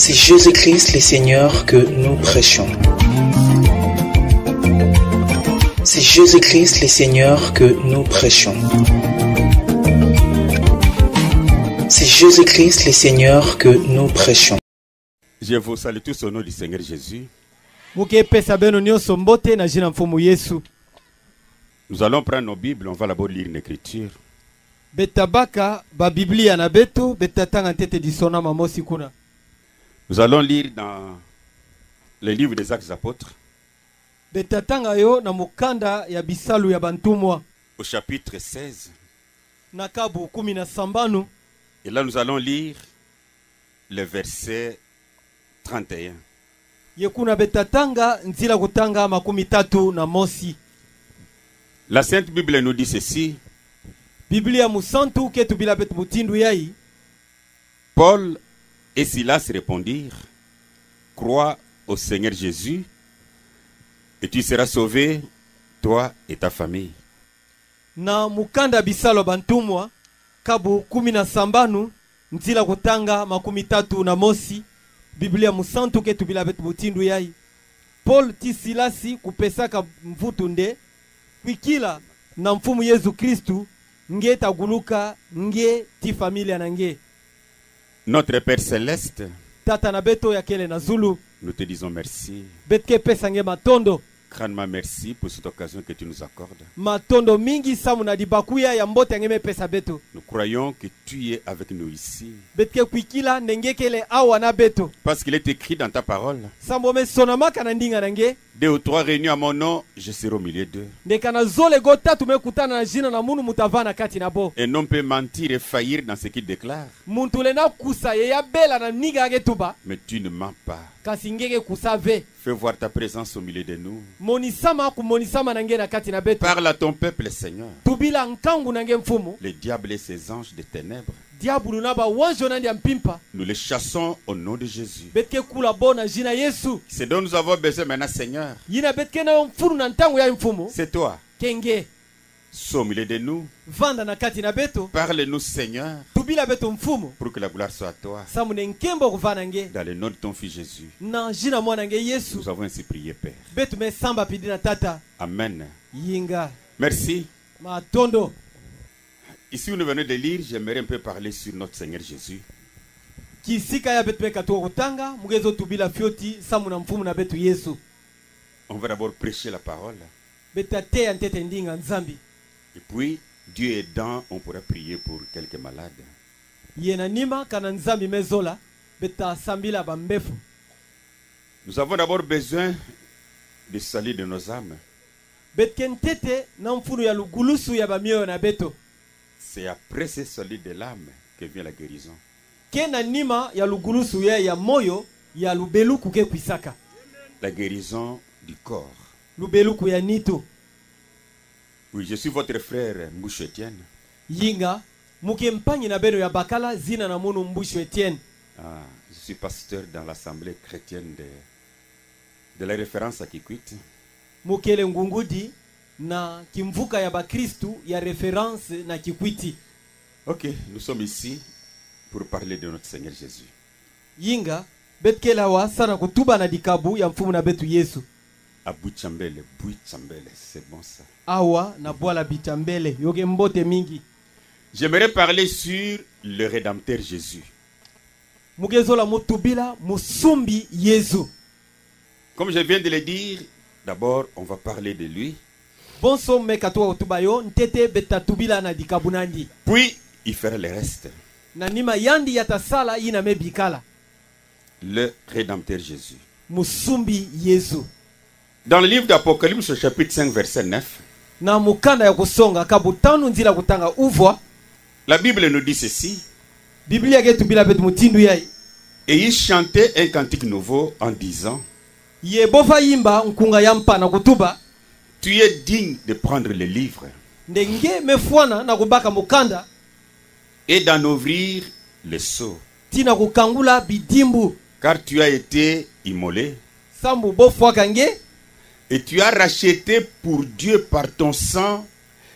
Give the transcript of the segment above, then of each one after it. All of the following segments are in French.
C'est Jésus-Christ le Seigneur que nous prêchons. C'est Jésus-Christ le Seigneur que nous prêchons. C'est Jésus-Christ le Seigneur que nous prêchons. Je vous salue tous au nom du Seigneur Jésus. Nous allons prendre nos Bibles, on va d'abord lire une écriture. Nous allons lire dans le livre des Actes des Apôtres, au chapitre 16. Et là, nous allons lire le verset 31. La Sainte Bible nous dit ceci. Paul et Silas répondirent: crois au Seigneur Jésus et tu seras sauvé, toi et ta famille. Na mukanda bisalo bantumwa kabu 17 nzila kutanga 31 Biblia musantu ke tubila betu butindu yai. Paul ti Silasi kupesaka mvutu nde kwikila na mfumu Yesu Kristu nge taguluka nge ti familia na nge. Notre Père Céleste, tata na beto ya kele na Zulu, nous te disons merci. Betke pesa nge matondo. Grandement merci pour cette occasion que tu nous accordes. Matondo mingi samu na dibakuya ya mbote ngeme pesa beto. Nous croyons que tu es avec nous ici. Betke kwikila nengekele awa na beto. Parce qu'il est écrit dans ta parole: Sambome sonamaka na ndinga nange. 2 ou 3 réunis à mon nom, je serai au milieu d'eux. Ndekana zole gota tumekutana na jina na munu mutavana kati na bo. Et non peut mentir et faillir dans ce qu'il déclare. Muntu lena kusa ye ya bela na niga ge tuba. Mais tu ne mens pas. Kasingege kusave. Fais voir ta présence au milieu de nous. Monisama ku monisama nange na kati na beto. Parle à ton peuple, Seigneur. Tubila nkangu nange mfumu. Le diable et ses anges de ténèbres, diabulu naba wanjo nandi mpimpa. nous les chassons au nom de Jésus. Betke kula bona jina Yesu. C'est dont nous avons besoin maintenant, Seigneur. Yina betke na mfuru na ntangu ya mfumu. C'est toi. Kenge. Sois au milieu de nous. Vanda na kati na beto. Parle-nous, Seigneur. Tubila beto mfumu. Pour que la gloire soit à toi. Samune nkembo kuvana nge. Dans le nom de ton Fils Jésus. Na jina mwana nge Yesu. Nous avons ainsi prié, Père. Betu me samba pidina tata. Amen. Yinga. Merci. Matondo. Ici où nous venons de lire, j'aimerais un peu parler sur notre Seigneur Jésus. Kisika ya betu meka tuwa kutanga. Mugezo tubila fioti. Samu na mfumu na betu Yesu. On va d'abord prêcher la parole. Betate ya ntete ndinga nzambi. Et puis, Dieu aidant, on pourra prier pour quelques malades. Yena nima kana nzambi mezola. Beta sambila bambefu. Nous avons d'abord besoin du salut de nos âmes. Betkentete na mfunu ya lugulusu ya bamioyo na beto. C'est après ce salut de l'âme que vient la guérison. Kena nima ya lugulusu ya moyo ya lubeluku ke kwisaka. La guérison du corps. Lubeluku ya nito. Oui, je suis votre frère Mbushu Etienne. Yinga, muke mpanyi na beno ya bakala zina na munu Mbushu Etienne. Je suis pasteur dans l'assemblée chrétienne de la référence à Kikwit. Mukele ngungudi na kimvuka ya bakristu ya référence na Kikwiti. Ok, nous sommes ici pour parler de notre Seigneur Jésus. Yinga, betkela wa sana kutuba na dikabu ya mfumu na betu Yesu. Abuchambele, Bouichambele, c'est bon ça. Awa na boala bichambele, yoge mbote mingi. J'aimerais parler sur le Rédempteur Jésus. Mugezola mutubila musumbi Yesu. Comme je viens de le dire, d'abord on va parler de lui. Bonso mekatoa utubayo ntete betatubila na dikabunandi. Puis il fera le reste. Na nima yandi yatasala ina mebikala. Le Rédempteur Jésus. Musumbi Yesu. Dans le livre d'Apocalypse, chapitre 5, verset 9, na mukanda ya kusonga kabutanu nzila kutanga uvwa, la Bible nous dit ceci. Biblia yetu bila betu mutindu yai. Et il chantait un cantique nouveau en disant: ye bofa yimba nkunga yampa na kutuba, tu es digne de prendre le livre ndenge mefwana na kubaka mukanda et d'en ouvrir le sceau, tina kukangula bidimbu, car tu as été immolé sambu bofwa kange, et tu as racheté pour Dieu par ton sang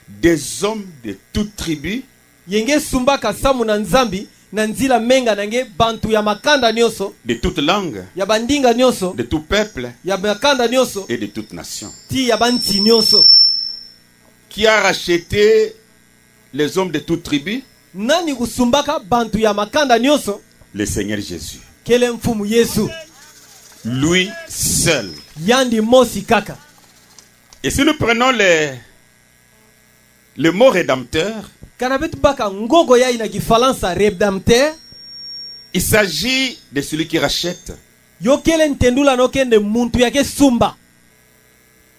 des hommes de toute tribu, yenge sumbaka samu na nzambi na nzila menga nange bantu ya makanda nyonso, de toute langue, ya bandinga nyonso, de tout peuple ya makanda nyonso, et de toute nation. ti ya banti nyonso. Qui a racheté les hommes de toute tribu? Nani kusumbaka bantu ya makanda nyonso? Le Seigneur Jésus. Kele mfumu Yesu. Lui seul. Yandi mosi kaka. Et si nous prenons le mot rédempteur, Kanabetu baka ngogo ya ina kifalansa redempteur. il s'agit de celui qui rachète. Yo kele ntendula no kende muntu yake sumba.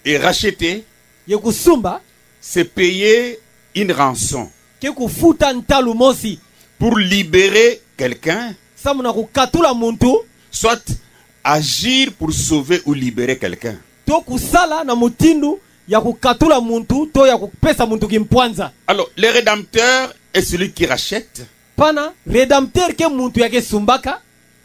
Et racheter, Ye kusumba c'est payer une rançon ke kufuta ntalu mosi. pour libérer quelqu'un, Samuna kukatula muntu soit agir pour sauver ou libérer quelqu'un. to kusala na mutindu ya kukatula muntu to ya kupesa muntu kimpwanza. Alors, le rédempteur est celui qui rachète Pana redempteur ke muntu yake sumbaka,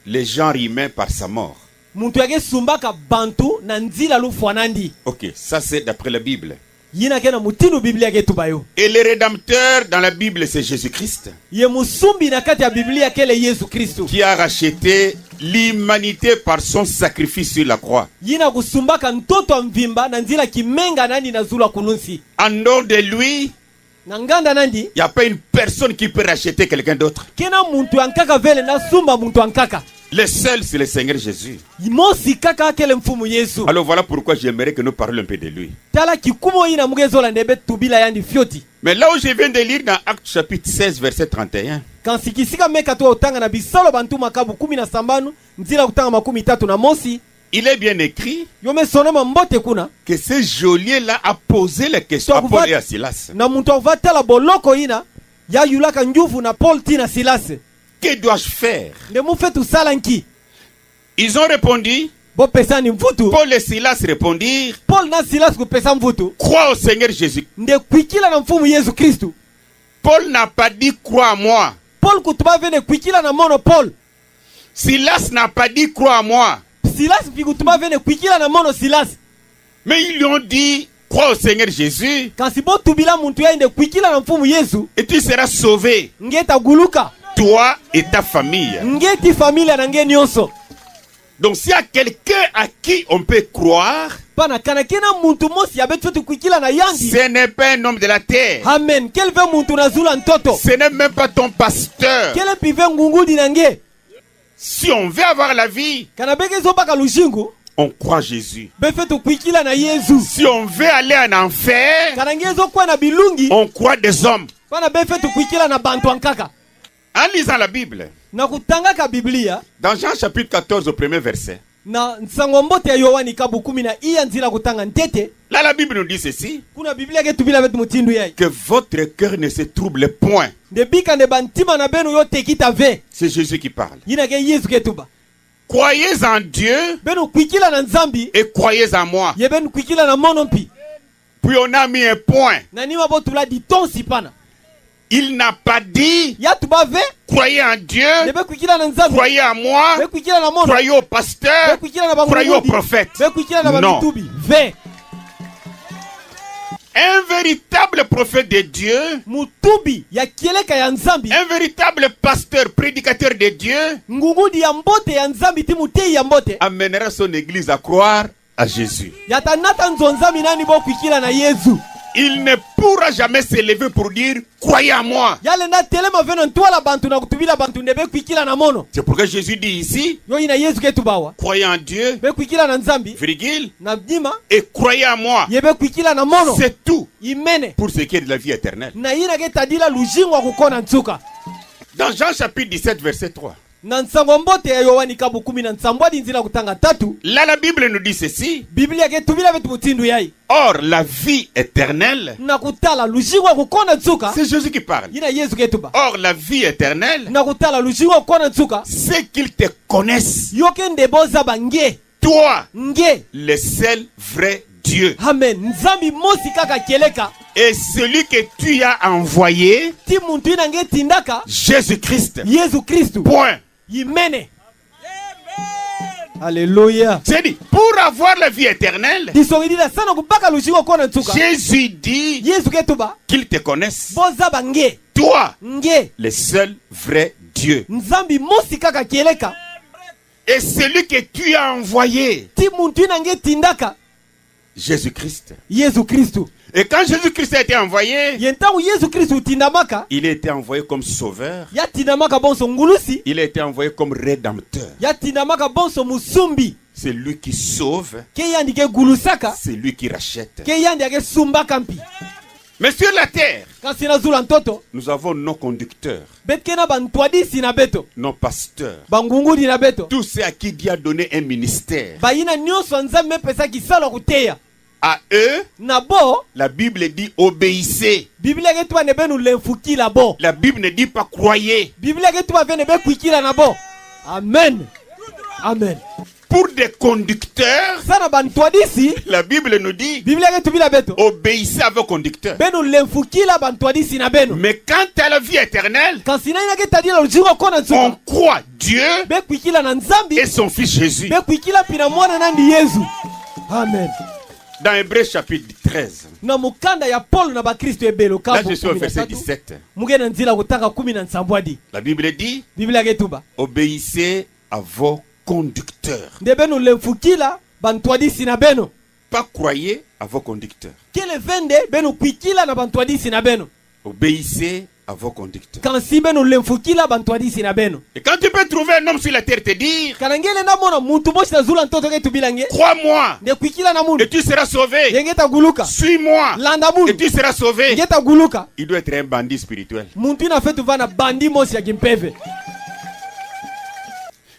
les gens humains par sa mort. muntu yake sumbaka bantu na nzila lufwanandi. Ok, ça c'est d'après la Bible. Yina kena mutindu Biblia ke tubayo. Et le rédempteur dans la Bible, c'est Jésus-Christ, Ye musumbi na kati ya Biblia kele Yesu Kristo. qui a racheté l'humanité par son sacrifice sur la croix. Yina kusumbaka ntoto mvimba na nzila kimenga nani na zula kununsi. En dehors de lui, Na nganda nandi, il n'y a pas une personne qui peut racheter quelqu'un d'autre. kena muntu ankaka vele na sumba muntu ankaka. Le seul, c'est le Seigneur Jésus. Mosi kaka kele mfumu Yesu. Alors voilà pourquoi j'aimerais que nous parlions un peu de lui. Tala kikumo ina mugezola ndebe tubila yandi fioti. Mais là où je viens de lire dans Actes chapitre 16, verset 31, Kansikisika meka tu utanga na bisalo bantu makabu 17 nzila kutanga makumi tatu na mosi. il est bien écrit Yome sonema mbote kuna. que ce geôlier-là a posé la question à Donc, Paul et à Silas. Na muntu avatala boloko ina. Ya yulaka njufu na Paul tina Silas. Que dois-je faire? Ne mufetu salanki. Ils ont répondu, Bo pesani mvutu. Paul et Silas répondirent, Paul na Silas kupesa mvutu. crois au Seigneur Jésus. Nde kwikila na mfumu Yesu Kristu. Paul n'a pas dit crois à moi. Paul kutuba vene kwikila na mono Paul. Silas n'a pas dit crois à moi. Silas pikutuba vene kwikila na mono Silas. Mais ils lui ont dit crois au Seigneur Jésus Kansi bo tubila muntu ya inde kwikila na mfumu Yesu. et tu seras sauvé, Ngeta guluka. toi et ta famille. Ngeti familia na nge nyonso. Donc s'il y a quelqu'un à qui on peut croire, Pana kana kena muntu mosi ya betu kwikila na yandi. ce n'est pas un homme de la terre. Amen. Kelve muntu na zula ntoto. Ce n'est même pas ton pasteur. Kele pive ngungudi na nge. Si on veut avoir la vie, Kana beke zo baka lushingu. on croit Jésus. Befetu kwikila na Yesu. Si on veut aller en enfer, Kana ngezo kwa na bilungi. on croit des hommes. Pana befetu kwikila na bantu ankaka. En lisant la Bible, Na kutanga ka Biblia. dans Jean chapitre 14 au premier verset, Na nsango mbote ya Yohani kabu 10 na iya nzila kutanga ntete. là la Bible nous dit ceci, Kuna Biblia ke tubila betu mutindu yai. que votre cœur ne se trouble point. De bika ne bantima na benu yote kita ve. C'est Jésus qui parle. Yina ke Yesu ke tuba. Croyez en Dieu Benu kwikila na nzambi. et croyez en moi. Ye benu kwikila na monompi. Puis on a mis un point. Na nima bo tula di tonsi pana. Il n'a pas dit Ya tuba ve. croyez en Dieu, Nebe kwikila na nzambi. croyez en moi, Be kwikila na mono. croyez au pasteur, Be kwikila na bangu. croyez au prophète. Be kwikila na Non. bamitubi. Ve. Un véritable prophète de Dieu, Mutubi ya kieleka ya nzambi. un véritable pasteur, prédicateur de Dieu, Ngungudi ya mbote ya nzambi timu tei ya mbote. amènera son église à croire à Jésus. Yatanata nzonzami nani bo kwikila na Yesu. Il ne pourra jamais s'élever pour dire croyez en moi. Yale na telema veno ntwala bantu na kutubila bantu ndebe kwikila na mono. C'est pourquoi Jésus dit ici, Yo ina Yesu ke tubawa. croyez en Dieu, Be kwikila na nzambi. virgule, Na mdima. et croyez en moi. Yebe kwikila na mono. C'est tout Imene. pour ce qui est de la vie éternelle. Na yina ke tadila lujingwa kukona ntuka. Dans Jean chapitre 17, verset 3, Na nsango mbote ya Yohani kabu 10 na nsambwadi nzila kutanga 3. là la Bible nous dit ceci, Biblia ke tubila betu mutindu yai. or la vie éternelle, Na kutala lujingwa kukona ntuka. c'est Jésus qui parle. Yina Yesu ke tuba. Or la vie éternelle, Na kutala lujingwa kukona ntuka. c'est qu'ils te connaissent, Yoke ndeboza bange. toi, Nge. le seul vrai Dieu, Amen. Nzambi mosi kaka kieleka. et celui que tu as envoyé, Ti muntu ina nge tindaka. Jésus-Christ. Yesu Kristu. Point. Imene. Alléluia. C'est dit, pour avoir la vie éternelle, Disongidila sana kubaka lushingo kona ntuka. Jésus dit Yesu ketuba. qu'ils te connaissent, Boza bange. toi, Nge. le seul vrai Dieu. nzambi mosi kaka kieleka Et celui que tu as envoyé, ti muntu nange tindaka Jésus-Christ. Yesu Kristu. Et quand Jésus-Christ a été envoyé, Yentangu Yesu Kristu tindamaka il a été envoyé comme sauveur. ya tindamaka bonso ngulusi Il a été envoyé comme rédempteur. ya tindamaka bonso musumbi C'est lui qui sauve, ke yandi ke gulusaka c'est lui qui rachète. ke yandi ke sumbaka mpi. Mais sur la terre, Kasi na zula ntoto nous avons nos conducteurs, betkena bantwadisi na beto nos pasteurs, bangungudi na beto tous ceux à qui Dieu a donné un ministère. bayina nyonso nzambe pesa kisala kuteya À eux, na bo la Bible dit obéissez. biblia ke tuba ne benu lemfukila bo La Bible ne dit pas croyez. biblia ke tuba vene be kuikila na bo. Amen, amen. Pour des conducteurs, Sana bantwadisi la Bible nous dit biblia ke tubila beto obéissez à vos conducteurs. benu lemfukila bantwadisi na benu. Mais quant à la vie éternelle, Kasi na ina ke tadila lujiko kona on nsuka croit Dieu be kuikila na nzambi et son fils Jésus. be kuikila pina mwana nandi Yesu. Amen. Dans Hébreux chapitre 13, Na mukanda ya Paul na bakristo ebelo là kapo je suis au verset 13 17. mugena nzila kutaka 17 La Bible dit biblia ke tuba obéissez à vos conducteurs. nde benu lemfukila bantwadisi na beno Pas croyez à vos conducteurs. kele vende benu kuikila na bantwadisi na beno Obéissez à vos conducteurs. kansi benu lemfukila bantwadisi na beno. Et quand tu peux trouver un homme sur la terre te dire Kana ngele na mona muntu moshi na zula ntoto ke tubilange crois-moi nde kuikila na mundu et tu seras sauvé. yenge taguluka Suis-moi landa et mundu tu seras sauvé. yenge taguluka Il doit être un bandit spirituel. muntu ina fetu vana bandi mosi ya kimpeve.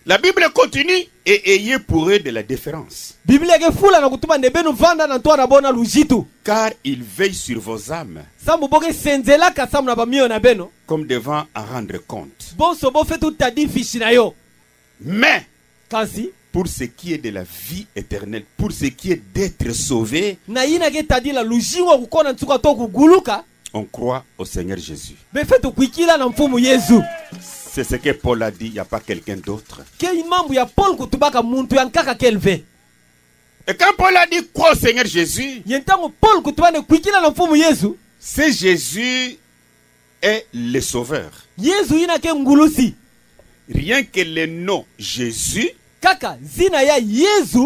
La Bible continue et ayez pour eux de la déférence. Biblia ke fula na kutuma nde benu vanda na ntwa na bona lujitu Car il veille sur vos âmes sambu boke senzelaka samu na bamio na beno comme devant en rendre compte. bonso bo fetu tadi fishi na yo. Mais Kansi pour ce qui est de la vie éternelle, pour ce qui est d'être sauvé, na yina ke tadi la lujiwa kukona ntuka to kuguluka on croit au Seigneur Jésus. be fetu kuikila na mfumu Yesu. C'est ce que Paul a dit, il n'y a pas quelqu'un d'autre. Ke mambu ya Paul kutubaka muntu yankaka kelve Et quand Paul a dit crois au Seigneur Jésus, yentango Paul kutubane kuikila na mfumu Yesu. c'est Jésus est le sauveur. Yesu ina ke ngulusi Rien que le nom Jésus, kaka zina ya Yesu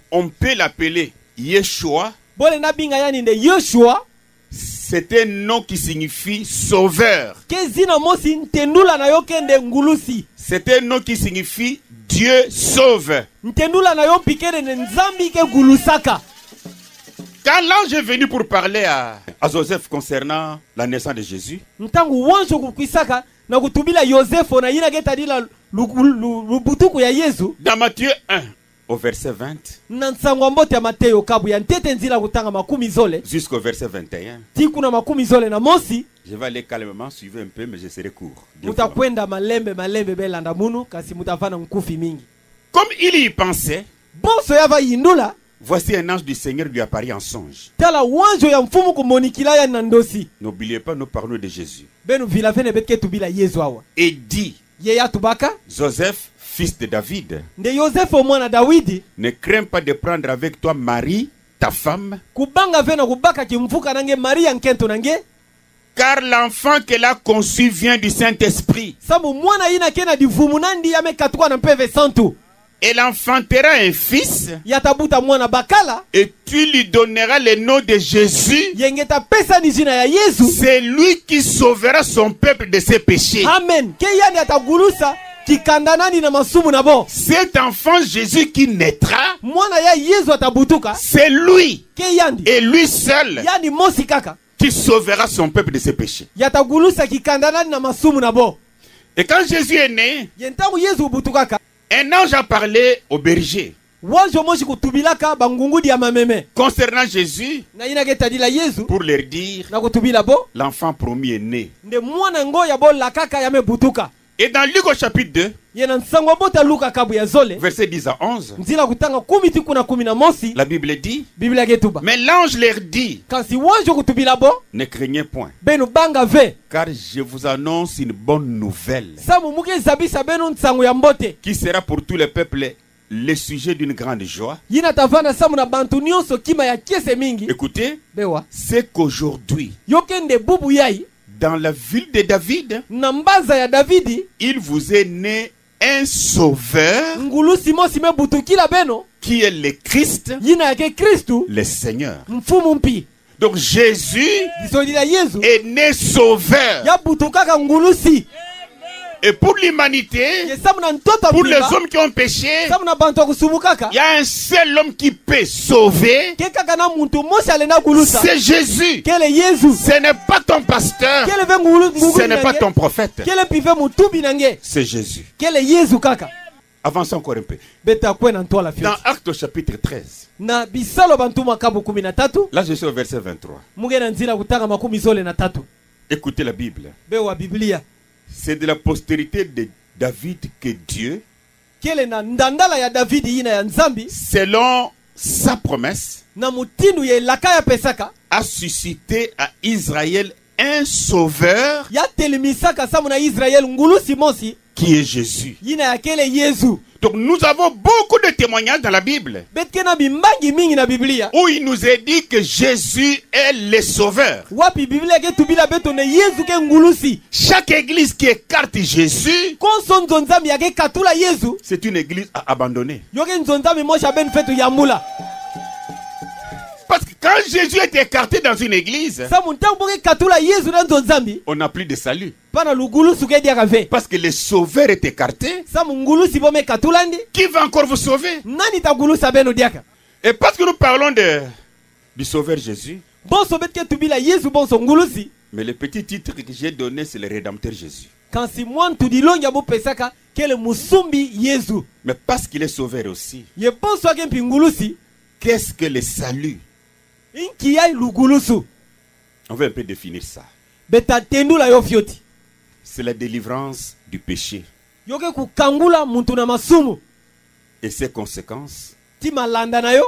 on peut l'appeler Yeshua. bole na binga yani nde Yoshua C'est un nom qui signifie sauveur. ke zina mosi ntendula na yo kende ngulusi C'est un nom qui signifie Dieu sauve. ntendula na yo pikere ne nzambi ke gulusaka. Quand l'ange est venu pour parler à Joseph concernant la naissance de Jésus, Ntangu wanjo kukwisaka na kutubila Yosefo na yina ke tadila lubutuku ya Yesu dans Matthieu 1, au verset 20, na nsangwa mbote ya Mateo kabu ya ntete nzila kutanga makumi zole jusqu'au verset 21. tiku na makumi zole na mosi Je vais aller calmement, suivez un peu, mais je serai court. mutakwenda malembe belanda munu kasi mutavana mkufi mingi. Comme il y pensait, Bonso yava yindula voici un ange du Seigneur lui apparaît en songe. tala wanjo ya mfumu kumonikila ya nandosi N'oubliez pas, nous parlons de Jésus. benu vila vene betke tubila Yesu awa Et dit, ye ya tubaka Joseph, fils de David, nde Yosefo mwana Dawidi ne crains pas de prendre avec toi Marie, ta femme, kubanga vena kubaka kimfuka nange Maria nkento nange car l'enfant qu'elle a conçu vient du Saint-Esprit. sabu mwana ina kena divumu nandi yamekatwa na mpeve santu Elle enfantera un fils yatabuta mwana bakala et tu lui donneras le nom de Jésus. yengeta pesa ni jina ya Yesu. C'est lui qui sauvera son peuple de ses péchés. Amen. Ke yani atagulusa kikanda nani na masumu na bo. Cet enfant Jésus qui naîtra, Mwana ya Yesu atabutuka c'est lui ke yandi et lui seul yani mosi kaka qui sauvera son peuple de ses péchés. yatagulusa kikanda nani na masumu na bo. Et quand Jésus est né, Yentangu Yesu butukaka un ange a parlé au berger wanjo moshi kutubilaka bangungudi ya mameme concernant Jésus na ina ke tadila Yesu pour leur dire na kutubila bo l'enfant promis est né. nde mwana ngo ya bo la kaka yamebutuka. Et dans Luc au chapitre 2, Yena nsangwa bota Luka kabu ya zole verset 10 à 11, nzila kutanga kumi tiku na kumi na mosi la Bible dit, Biblia ketuba mais l'ange leur dit, kasi wanjo kutubila bo ne craignez point, benu banga ve car je vous annonce une bonne nouvelle samu muke zabisa benu nsango ya mbote qui sera pour tous les peuples le sujet d'une grande joie. yina tavana samu na bantu nyonso kima ya kiese mingi Écoutez, bewa c'est qu'aujourd'hui, yokende bubu yai dans la ville de David, na mbanza ya Davidi il vous est né un sauveur ngulusi mosi mebutukila beno qui est le Christ, yina yake Kristu le Seigneur. mfumu mpi. Donc Jésus Disodila Yesu est né sauveur. ya butukaka ngulusi Et pour l'humanité, yesamuna ntoto pour les mbiba hommes qui ont péché, samuna bantu kusumukaka il y a un seul homme qui peut sauver. kekaka na muntu mosi alena gulusa C'est Jésus. kele Yesu Ce n'est pas ton pasteur. kele ve ngulu Ce n'est pas ton prophète. kele pive mutubi nange C'est Jésus. kele Yesu kaka. Avance encore un peu. Beta kwena ntola Dans fioti Actes au chapitre 13. na bisalo bantu makabu 13 Là, je suis au verset 23. mugena nzira kutanga makumi zole na tatu. Écoutez la Bible. Bewa Biblia C'est de la postérité de David que Dieu, kele na ndandala ya Davidi yina ya nzambi selon sa promesse, na mutindu ye laka ya pesaka a suscité à Israël un sauveur ya telimisaka samu na Israel ngulusi mosi qui est Jésus. yina ya kele Yesu. Donc nous avons beaucoup de témoignages dans la Bible Betkena bimbangi mingi na Biblia où il nous est dit que Jésus est le sauveur. wapi Biblia ke tubila beto ne Yesu ke ngulusi Chaque église qui écarte Jésus, konso nzonzambi yake katula Yesu c'est une église abandonnée. yoke nzonzambi mosha ben fetu yamula Parce que quand Jésus est écarté dans une église, samu ntangu boke katula Yesu na nzonzambi on n'a plus de salut. pana lugulusu ke dia kave Parce que le sauveur est écarté. samu ngulusi bome katulandi Qui va encore vous sauver? nani tagulusa beno diaka Et parce que nous parlons du sauveur Jésus, bonso betke tubila Yesu bonso ngulusi mais le petit titre que j'ai donné, c'est le Rédempteur Jésus. kansi mwantu dilonja bo pesaka kele musumbi Yesu Mais parce qu'il est sauveur aussi, ye bonso ake mpi ngulusi qu'est-ce que le salut? inki yai lugulusu On va un peu définir ça. beta tendula yo fioti C'est la délivrance du péché yoke kukangula muntu na masumu et ses conséquences. ti malanda na yo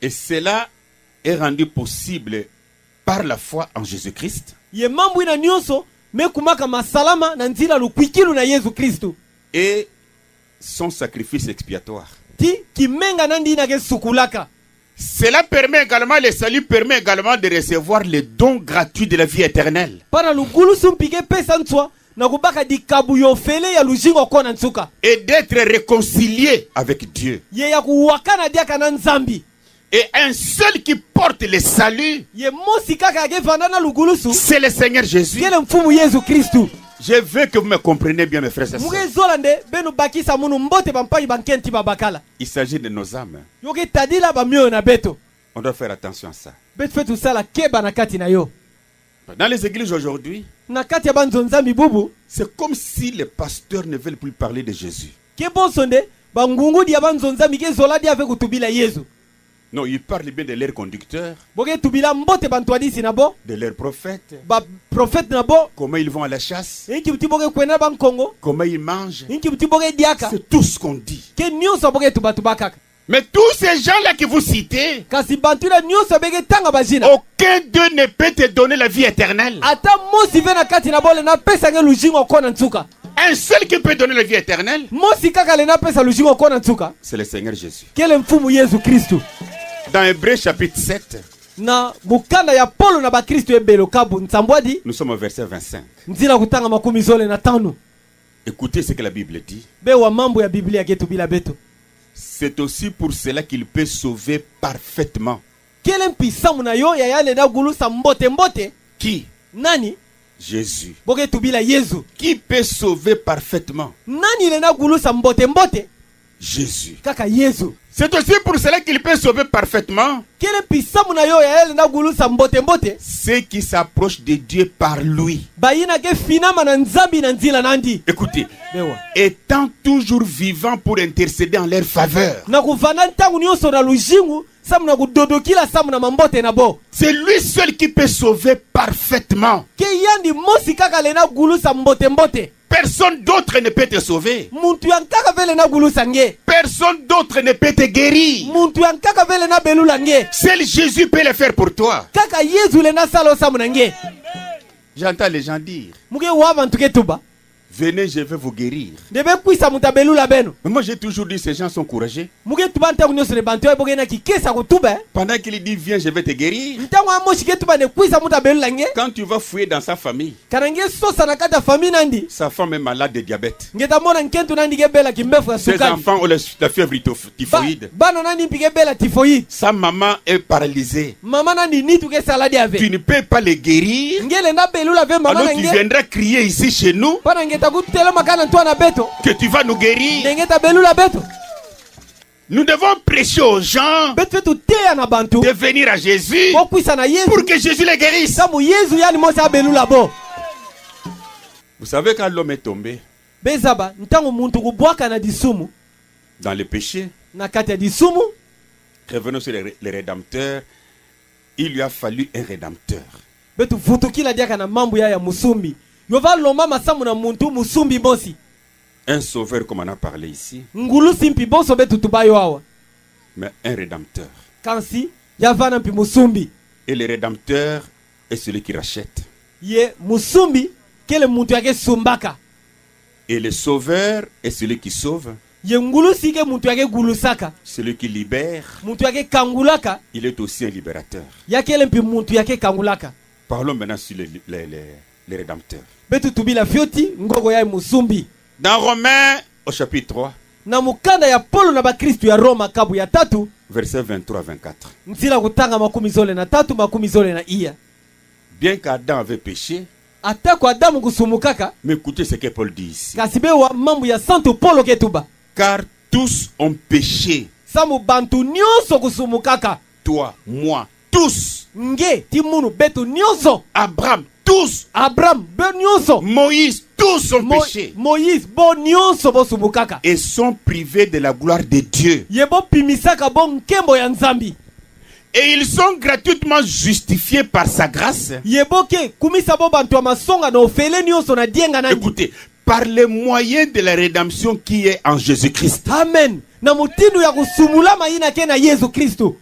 Et cela est rendu possible par la foi en Jésus-Christ ye mambo ina nyonso mekumaka masalama na nzila lukwikilu na Yesu Kristu et son sacrifice expiatoire. ti kimenga nandi ina ke sukulaka. Cela permet également, le salut permet également de recevoir le don gratuit de la vie éternelle. Para lugulusu mpike pesa ntswa na kubaka dikabu yofele ya lujingo kona nsuka Et d'être réconcilié avec Dieu. ye ya kuwakana diaka na nzambi Et un seul qui porte le salut, ye mosi kaka ake vandana lugulusu c'est le Seigneur Jésus. kele mfumu Yesu Kristu. Je veux que vous me compreniez bien, mes frères et sœurs. muke zolande benu bakisa munu mbote bampai bankenti babakala Il s'agit de nos âmes. yoke tadila bamioyo na beto On doit faire attention à ça. betu fetu sala keba na kati na yo Dans les églises aujourd'hui, na kati ya banzonzambi bubu c'est comme si les pasteurs ne veulent plus parler de Jésus. ke bonso nde bangungudi ya banzonzambi ke zoladi ave kutubila Yesu Non, ils parlent bien de leurs conducteurs, boke tubila mbote bantu hadisi na bo de leurs prophètes, ba prophète na bo comment ils vont à la chasse, inki buti boke kwena bankongo comment ils mangent. inki buti boke diaka C'est tout ce qu'on dit. ke nyonso boke tubatuba kaka Mais tous ces gens-là que vous citez, kasi bantu na nyonso beke tanga bajina aucun d'eux ne peut te donner la vie éternelle. ata mosi ve na kati na bole na pesa nge lujingo kona nsuka Un seul qui peut donner la vie éternelle, mosi kaka le na pesa lujingo kona nsuka c'est le Seigneur Jésus. kele mfumu Yesu Kristu. Dans Hébreux chapitre 7, Na mukanda ya Paulo na bakristo ebelo kabu nsambwadi nous sommes au verset 25. nzila kutanga makumi zole na tano Écoutez ce que la Bible dit. bewa mambo ya Biblia ketu bila beto C'est aussi pour cela qu'il peut sauver parfaitement. kele mpisamu na yo ya yale na gulusa mbote mbote Qui? nani Jésus. boke tubila Yesu Qui peut sauver parfaitement? nani le na gulusa mbote mbote Jésus. kaka Yesu. C'est aussi pour cela qu'il peut sauver parfaitement Kele mpisamu na yo ya yale na gulusa mbote mbote ceux qui s'approchent de Dieu par lui. bayina ke finama na nzambi na nzila nandi Écoutez, bewa étant toujours vivants pour intercéder en leur faveur. na kuvana ntangu nyonso na lujingu samu na kudodokila samu na mambote na bo C'est lui seul qui peut sauver parfaitement. ke yandi mosi kaka le na gulusa mbote mbote Personne d'autre ne peut te sauver. muntu yankaka vele na gulusa nge Personne d'autre ne peut te guérir. muntu yankaka vele na belula nge Seul Jésus peut le faire pour toi. kaka Yesu le na salo samu na nge J'entends les gens dire, muke wa bantu ke tuba venez, je vais vous guérir. ndebe kwisa mutabelula beno Mais moi j'ai toujours dit, ces gens sont courageux. muge tubanta kunyoso ne bantu eboge na kikesa kutuba Pendant qu'il dit, viens, je vais te guérir. ntango amoshi ke tuba ne kwisa mutabelula nge Quand tu vas fouiller dans sa famille, kanange sosa na kata famille nandi sa femme est malade de diabète. ngeta mona nkentu nandi ke bela kimbefu ya Ses sukari enfants ont la fièvre typhoïde. bana nandi mpike bela tifoid Sa maman est paralysée. mama nandi nitu ke saladi ave Tu ne peux pas les guérir. ngele na belula ve mama Alors tu nange viendras crier ici chez nous pana ngeta kutela makana ntwana beto que tu vas nous guérir. ndengeta belula beto Nous devons prêcher aux gens betu fetu teya na bantu de venir à Jésus bokwisa na yesu pour que Jésus les guérisse. sabu yesu yani mosi abelula bo Vous savez, quand l'homme est tombé bezaba ntango muntu kubwaka na disumu dans le péché, na kati ya disumu revenons sur les rédempteurs, il lui a fallu un rédempteur. betu vutukila diaka na mambo ya musumbi yova lomba masamu na muntu musumbi bosi Un sauveur comme on a parlé ici, ngulu simpi boso betu tubayo awa mais un rédempteur. kansi yavana mpi musumbi Et le rédempteur est celui qui rachète. ye musumbi kele muntu yake sumbaka Et le sauveur est celui qui sauve, ye ngulu sike muntu yake gulusaka celui qui libère. muntu yake kangulaka Il est aussi un libérateur. yakele mpi muntu yake kangulaka Parlons maintenant sur les rédempteurs. betu tubila fyoti ngoko ya musumbi Dans Romains au chapitre 3, na mukanda ya polo na bakristu ya Roma kabu ya 3 versets 23 à 24. nsila kutanga 13 makumi na iya Bien qu'Adam avait péché, atako adamu kusumukaka mais écoutez ce que Paul dit ici. kasibewa mambo ya santo polo ketuba Car tous ont péché. samu bantu nyonso kusumukaka Toi, moi, tous. nge timunu betu nyonso Abraham, tous. abraham be nyonso Moïse, tous ont péché. moïse bo nyonso bosumukaka Et sont privés de la gloire de Dieu. ye bopimisaka bo nkembo ya nzambi Et ils sont gratuitement justifiés par sa grâce. ye boke kumisa bo bantu ya masonga na ofele nyonso na dienga nandi Écoutez, par les moyens de la rédemption qui est en Jésus-Christ. amen na mutindu ya kusumulama ina ke na yesu kristu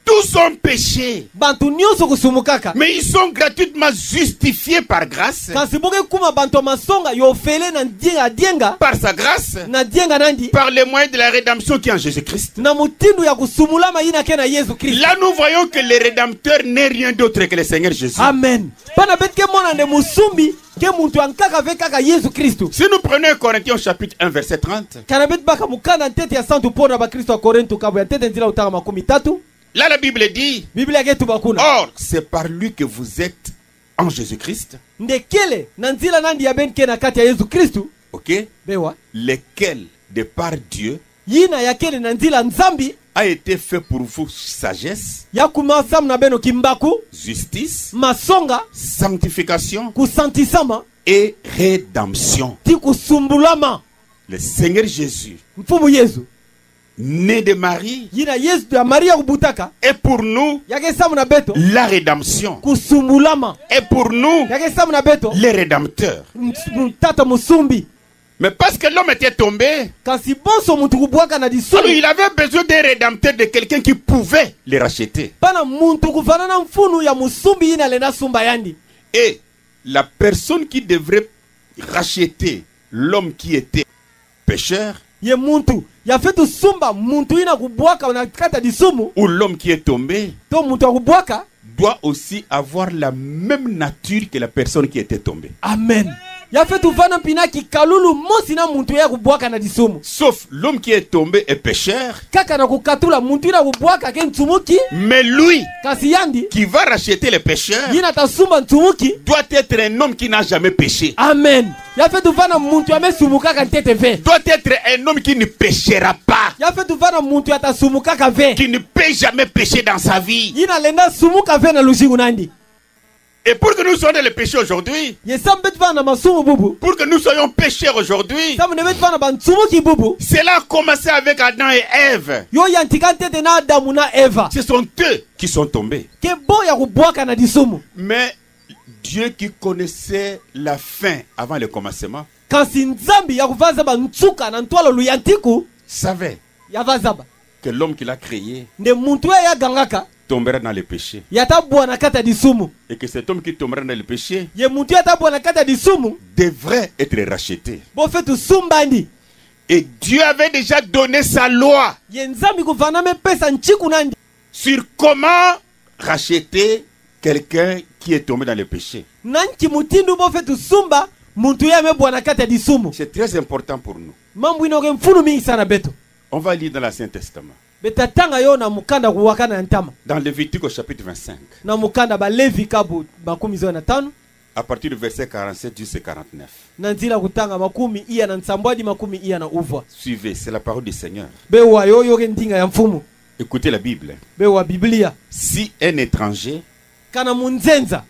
Tous ont péché. bantu nyonso kusumukaka Mais ils sont gratuitement justifiés par grâce. kasi boke kuma bantu ya masonga yo ofele na dienga Par sa grâce. na dienga nandi Par les moyens de la rédemption qui est en Jésus-Christ. na mutindu ya kusumulama ina ke na yesu kristu Là, nous voyons que le rédempteur n'est rien d'autre que le Seigneur Jésus. amen pana beti ke mona nde musumbi ke muntu ankaka ve kaka yesu kristu Si nous prenons Corinthiens au chapitre 1, verset 30, kana beti baka mukanda ntete ya santu mpo na bakristu ya korintu kabu ya tete nzila utanga 13 là la Bible dit, biblia ketu bakuna or, c'est par lui que vous êtes en Jésus-Christ, ndekele na nzila nandi ya ben ke na kati ya yesu kristu ok, bewa lesquels, de par Dieu, yina yakele na nzila nzambi a été fait pour vous sagesse, yakuma samu na beno kimbaku justice, masonga sanctification kusantisama et rédemption. ti kusumbulama Le Seigneur Jésus, mfumu yesu né de Marie, yina yesu ya maria kubutaka est pour nous yake samu na beto la rédemption. kusumbulama Et pour nous, yake samu na beto les rédempteurs. tata musumbi Mais parce que l'homme était tombé, kasi bonso muntu kubwaka na alors disulu il avait besoin d'un rédempteur, de quelqu'un qui pouvait les racheter. pana muntu kufanana mfunu ya musumbi yina lenda sumba yandi Et la personne qui devrait racheter l'homme qui était pécheur, ye muntu yafetu sumba muntu ina kubwaka na kata disumu ou l'homme qui est tombé, to muntu ya kubwaka doit aussi avoir la même nature que la personne qui était tombée. amen yafetu vana mpina kikalulu mosi na muntu ya kubwaka na disumu Sauf l'homme qui est tombé est pécheur, kaka na kukatula muntu ina kubwaka ke nsumuki mais lui kasi yandi qui va racheter les pécheurs yina tasumba nsumuki doit être un homme qui n'a jamais péché. amen yafetu vana muntu yamesumukaka ntete ve Doit être un homme qui ne péchera pas, yafetu vana muntu yatasumukaka ve qui ne peut jamais pécher dans sa vie. yina lenda sumuka ve na lushingu nandi Et pour que nous soyons dans le péché aujourd'hui, ye sam beti vana masumu bubu pour que nous soyons pécheurs aujourd'hui, samu ne beti vana bansumuki bubu cela a commencé avec Adam et Ève. yo yantika ntete na adamu na eva Ce sont eux qui sont tombés. ke bo ya kubwaka na disumu Mais Dieu qui connaissait la fin avant le commencement, kasi nzambi ya kuvazaba ntsuka na ntwalo luyantiku savait yavazaba que l'homme qu'il a créé nde muntu ya yagangaka tombera dans le péché. yata bwana kata disumu Et que cet homme qui tombera dans le péché ye muntu yata bwana kata disumu devrait être racheté. bo fetu sumbandi Et Dieu avait déjà donné sa loi ye nzambi kuvana me pesa nchiku nandi sur comment racheter quelqu'un qui est tombé dans le péché. nanchi mutindu bo fetu sumba muntu yame bwana kata disumu. C'est très important pour nous. Mambo inoge mfunu mingi sana beto. On va lire dans l'Ancien Testament. Betatanga yo na mukanda kuwakana ntama. Dans Lévitique au chapitre 25. Na mukanda ba Levi kabu makumi zo na tano. À partir du verset 47 jusqu'à 49. Na nzila kutanga makumi iya na nsambwadi makumi iya na uvwa. Suivez, c'est la parole du Seigneur. Bewa yo yoge ndinga ya mfumu. Écoutez la Bible. Bewa Biblia. Si un étranger, Kana munzenza.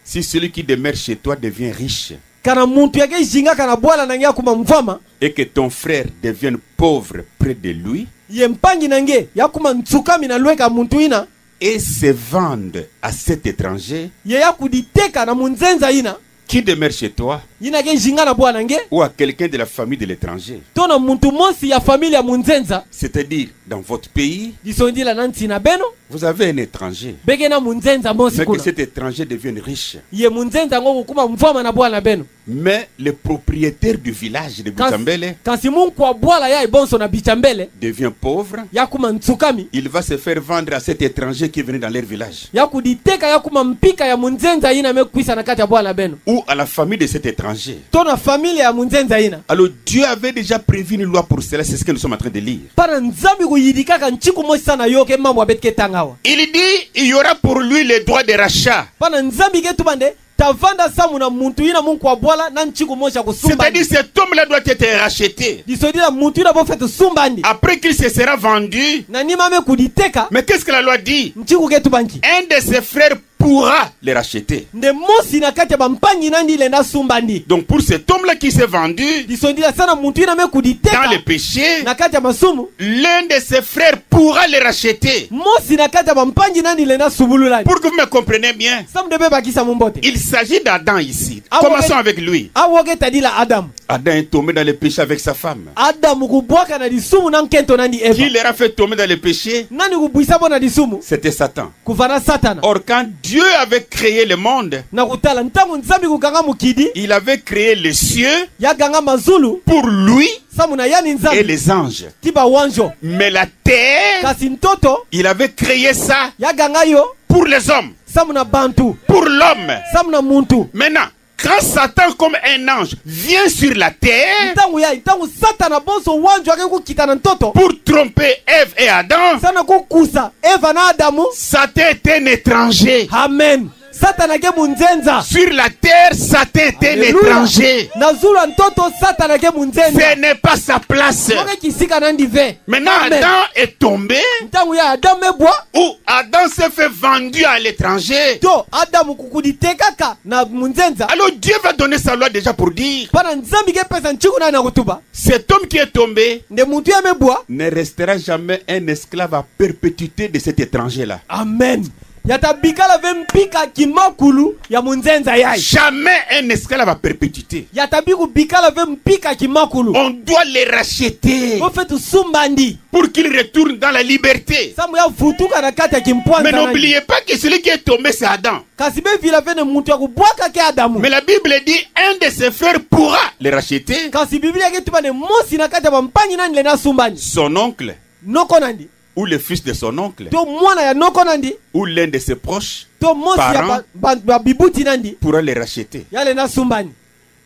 si celui qui demeure chez toi devient riche, Kana muntu yake jinga kana bwala nangia kuma mvama. et que ton frère devienne pauvre près de lui, Ye mpangi nange yakuma ntsukami na lweka muntu ina. et se vende à cet étranger Ye yakuditeka na munzenza ina. qui demeure chez toi, Yina ke jinga na bwana nge. ou à quelqu'un de la famille de l'étranger, Tona muntu monsi ya familia munzenza. c'est-à-dire dans votre pays, Disondila nanti na beno. vous avez un étranger, Bege na munzenza monsi mais que kuna. cet étranger devienne riche. Ye munzenza ngo kuma mvama na bwana beno. Mais le propriétaire du village de Butambele Kasi mungu wa bwala ya ibonso na bichambele. devient pauvre, Yakuma ntsukami. il va se faire vendre à cet étranger qui est venu dans leur village, Yakuditeka yakuma mpika ya munzenza ina mekwisa na kati ya bwana beno. ou à la famille de cet étranger. Tona familia ya munzenza ina. Alors Dieu avait déjà prévu une loi pour cela, c'est ce que nous sommes en train de lire. Para nzambi kuyidikaka nchiku mosi sana yoke mambo abetke tangawa. Il dit, il y aura pour lui le droit de rachat. Pana nzambi ke tubande tavanda samu na muntu ina mungu wa bwala na nchiku mosi ya kusumba. C'est-à-dire cet homme-là doit être racheté. Disodila muntu ina bo fetu sumbandi. Après qu'il se sera vendu. Na nima me kuditeka Mais qu'est-ce que la loi dit? nchiku ke tubanki. Un de ses frères pourra les racheter. Nde mosi na kati ya bampanyi nandi le na sumbandi. Donc pour cet homme-là qui s'est vendu Disodila sana muntu ina me kuditeka. dans le péché, Na kati ya masumu. l'un de ses frères pourra les racheter. Mosi na kati ya bampanyi nandi le na subululani. Pour que vous me compreniez bien, Sam de beba kisa mumbote. il s'agit d'Adam ici. Ah, Commençons ouais. avec lui. Awoge tadila Adam. Adam est tombé dans le péché avec sa femme. Adam kubwaka na disumu na nkento nandi Eva. Qui leur a fait tomber dans le péché? Nani kubuisa bona disumu? C'était Satan. Kuvana Satana. Or, quand Dieu avait créé le monde, Na kutala ntangu nzambi kuganga mukidi il avait créé les cieux ya ganga mazulu pour lui samu na yani et nzambi les anges. tiba wanjo Mais la terre, kasi ntoto il avait créé ça ya ganga yo pour les hommes, samu na bantu pour l'homme. samu na muntu. Maintenant, quand Satan comme un ange vient sur la terre Ntangu Satana bonso wanjo ake kukita na ntoto pour tromper Ève et Adam, sana kukusa Eva na Adamu. Satan était un étranger. Amen. Satana ke munzenza. Sur la terre, Satan était un Alléluia. étranger. Na zulu ya ntoto Satana ke munzenza. Ce n'est pas sa place. Moke kisika nandi ve. Maintenant, Amen. Adam est tombé, Ntangu ya Adam mebwa ou Adam s'est fait vendu à l'étranger. to Adamu kukuditekaka na munzenza. Alors Dieu va donner sa loi déjà pour dire, Pana nzambi ke pesa nchiku na kutuba. cet homme qui est tombé Nde muntu ya mebwa. ne restera jamais un esclave à perpétuité de cet étranger-là. Amen. Yatabikala ve mpika kimakulu ya munzenza yai. Jamais un esclave à perpétuité. Yatabiku bikala ve mpika kimakulu. On doit les racheter Ko fetu sumbandi. pour qu'ils retournent dans la liberté. Samu ya futuka na kati ya kimpwanza. Mais nani. n'oubliez pas que celui qui est tombé, c'est Adam. Kasi be vila vene muntu ya kubwaka ke Adamu. Mais la Bible dit, un de ses frères pourra les racheter. Kasi Biblia ke tubane mosi na kati ya bampanyi nani le na sumbani. Son oncle, Noko nandi. ou le fils de son oncle, To mwana ya noko nandi. ou l'un de ses proches, To mosi ya Parents. ba bibuti nandi. pourra les racheter. Yale na sumbani.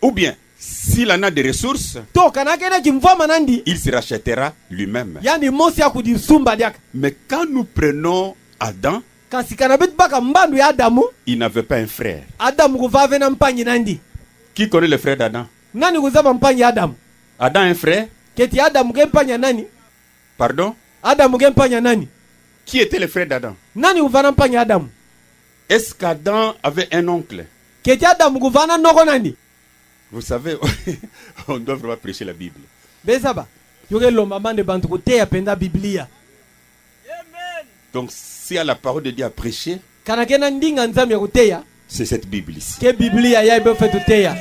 Ou bien, s'il en a des ressources, To kanake na kimvama nandi. il se rachètera lui-même. Yani mosi ya kudisumba diaka. Mais quand nous prenons Adam, Kasi kanabet baka mbandu ya Adamu. il n'avait pas un frère. Adamu kuvave na mpanyi nandi. Qui connaît le frère d'Adam? Nani kuzaba mpanyi ya Adamu? Adam a un frère? Keti Adamu ke mpanya nani? Pardon? Adamu ke mpanya nani? Qui était le frère d'Adam? Nani kuvana mpanya Adamu? Est-ce qu'Adam avait un oncle? Keti Adamu kuvana noko nani? Vous savez, on doit vraiment prêcher la Bible. Bezaba. Yoke lomba mande bantu kuteya penda Biblia. Donc, si à la parole de Dieu à prêcher, Kanake na ndinga nzambi ya kuteya. c'est cette Bible ici. Ke Biblia ya ibe fetu teya.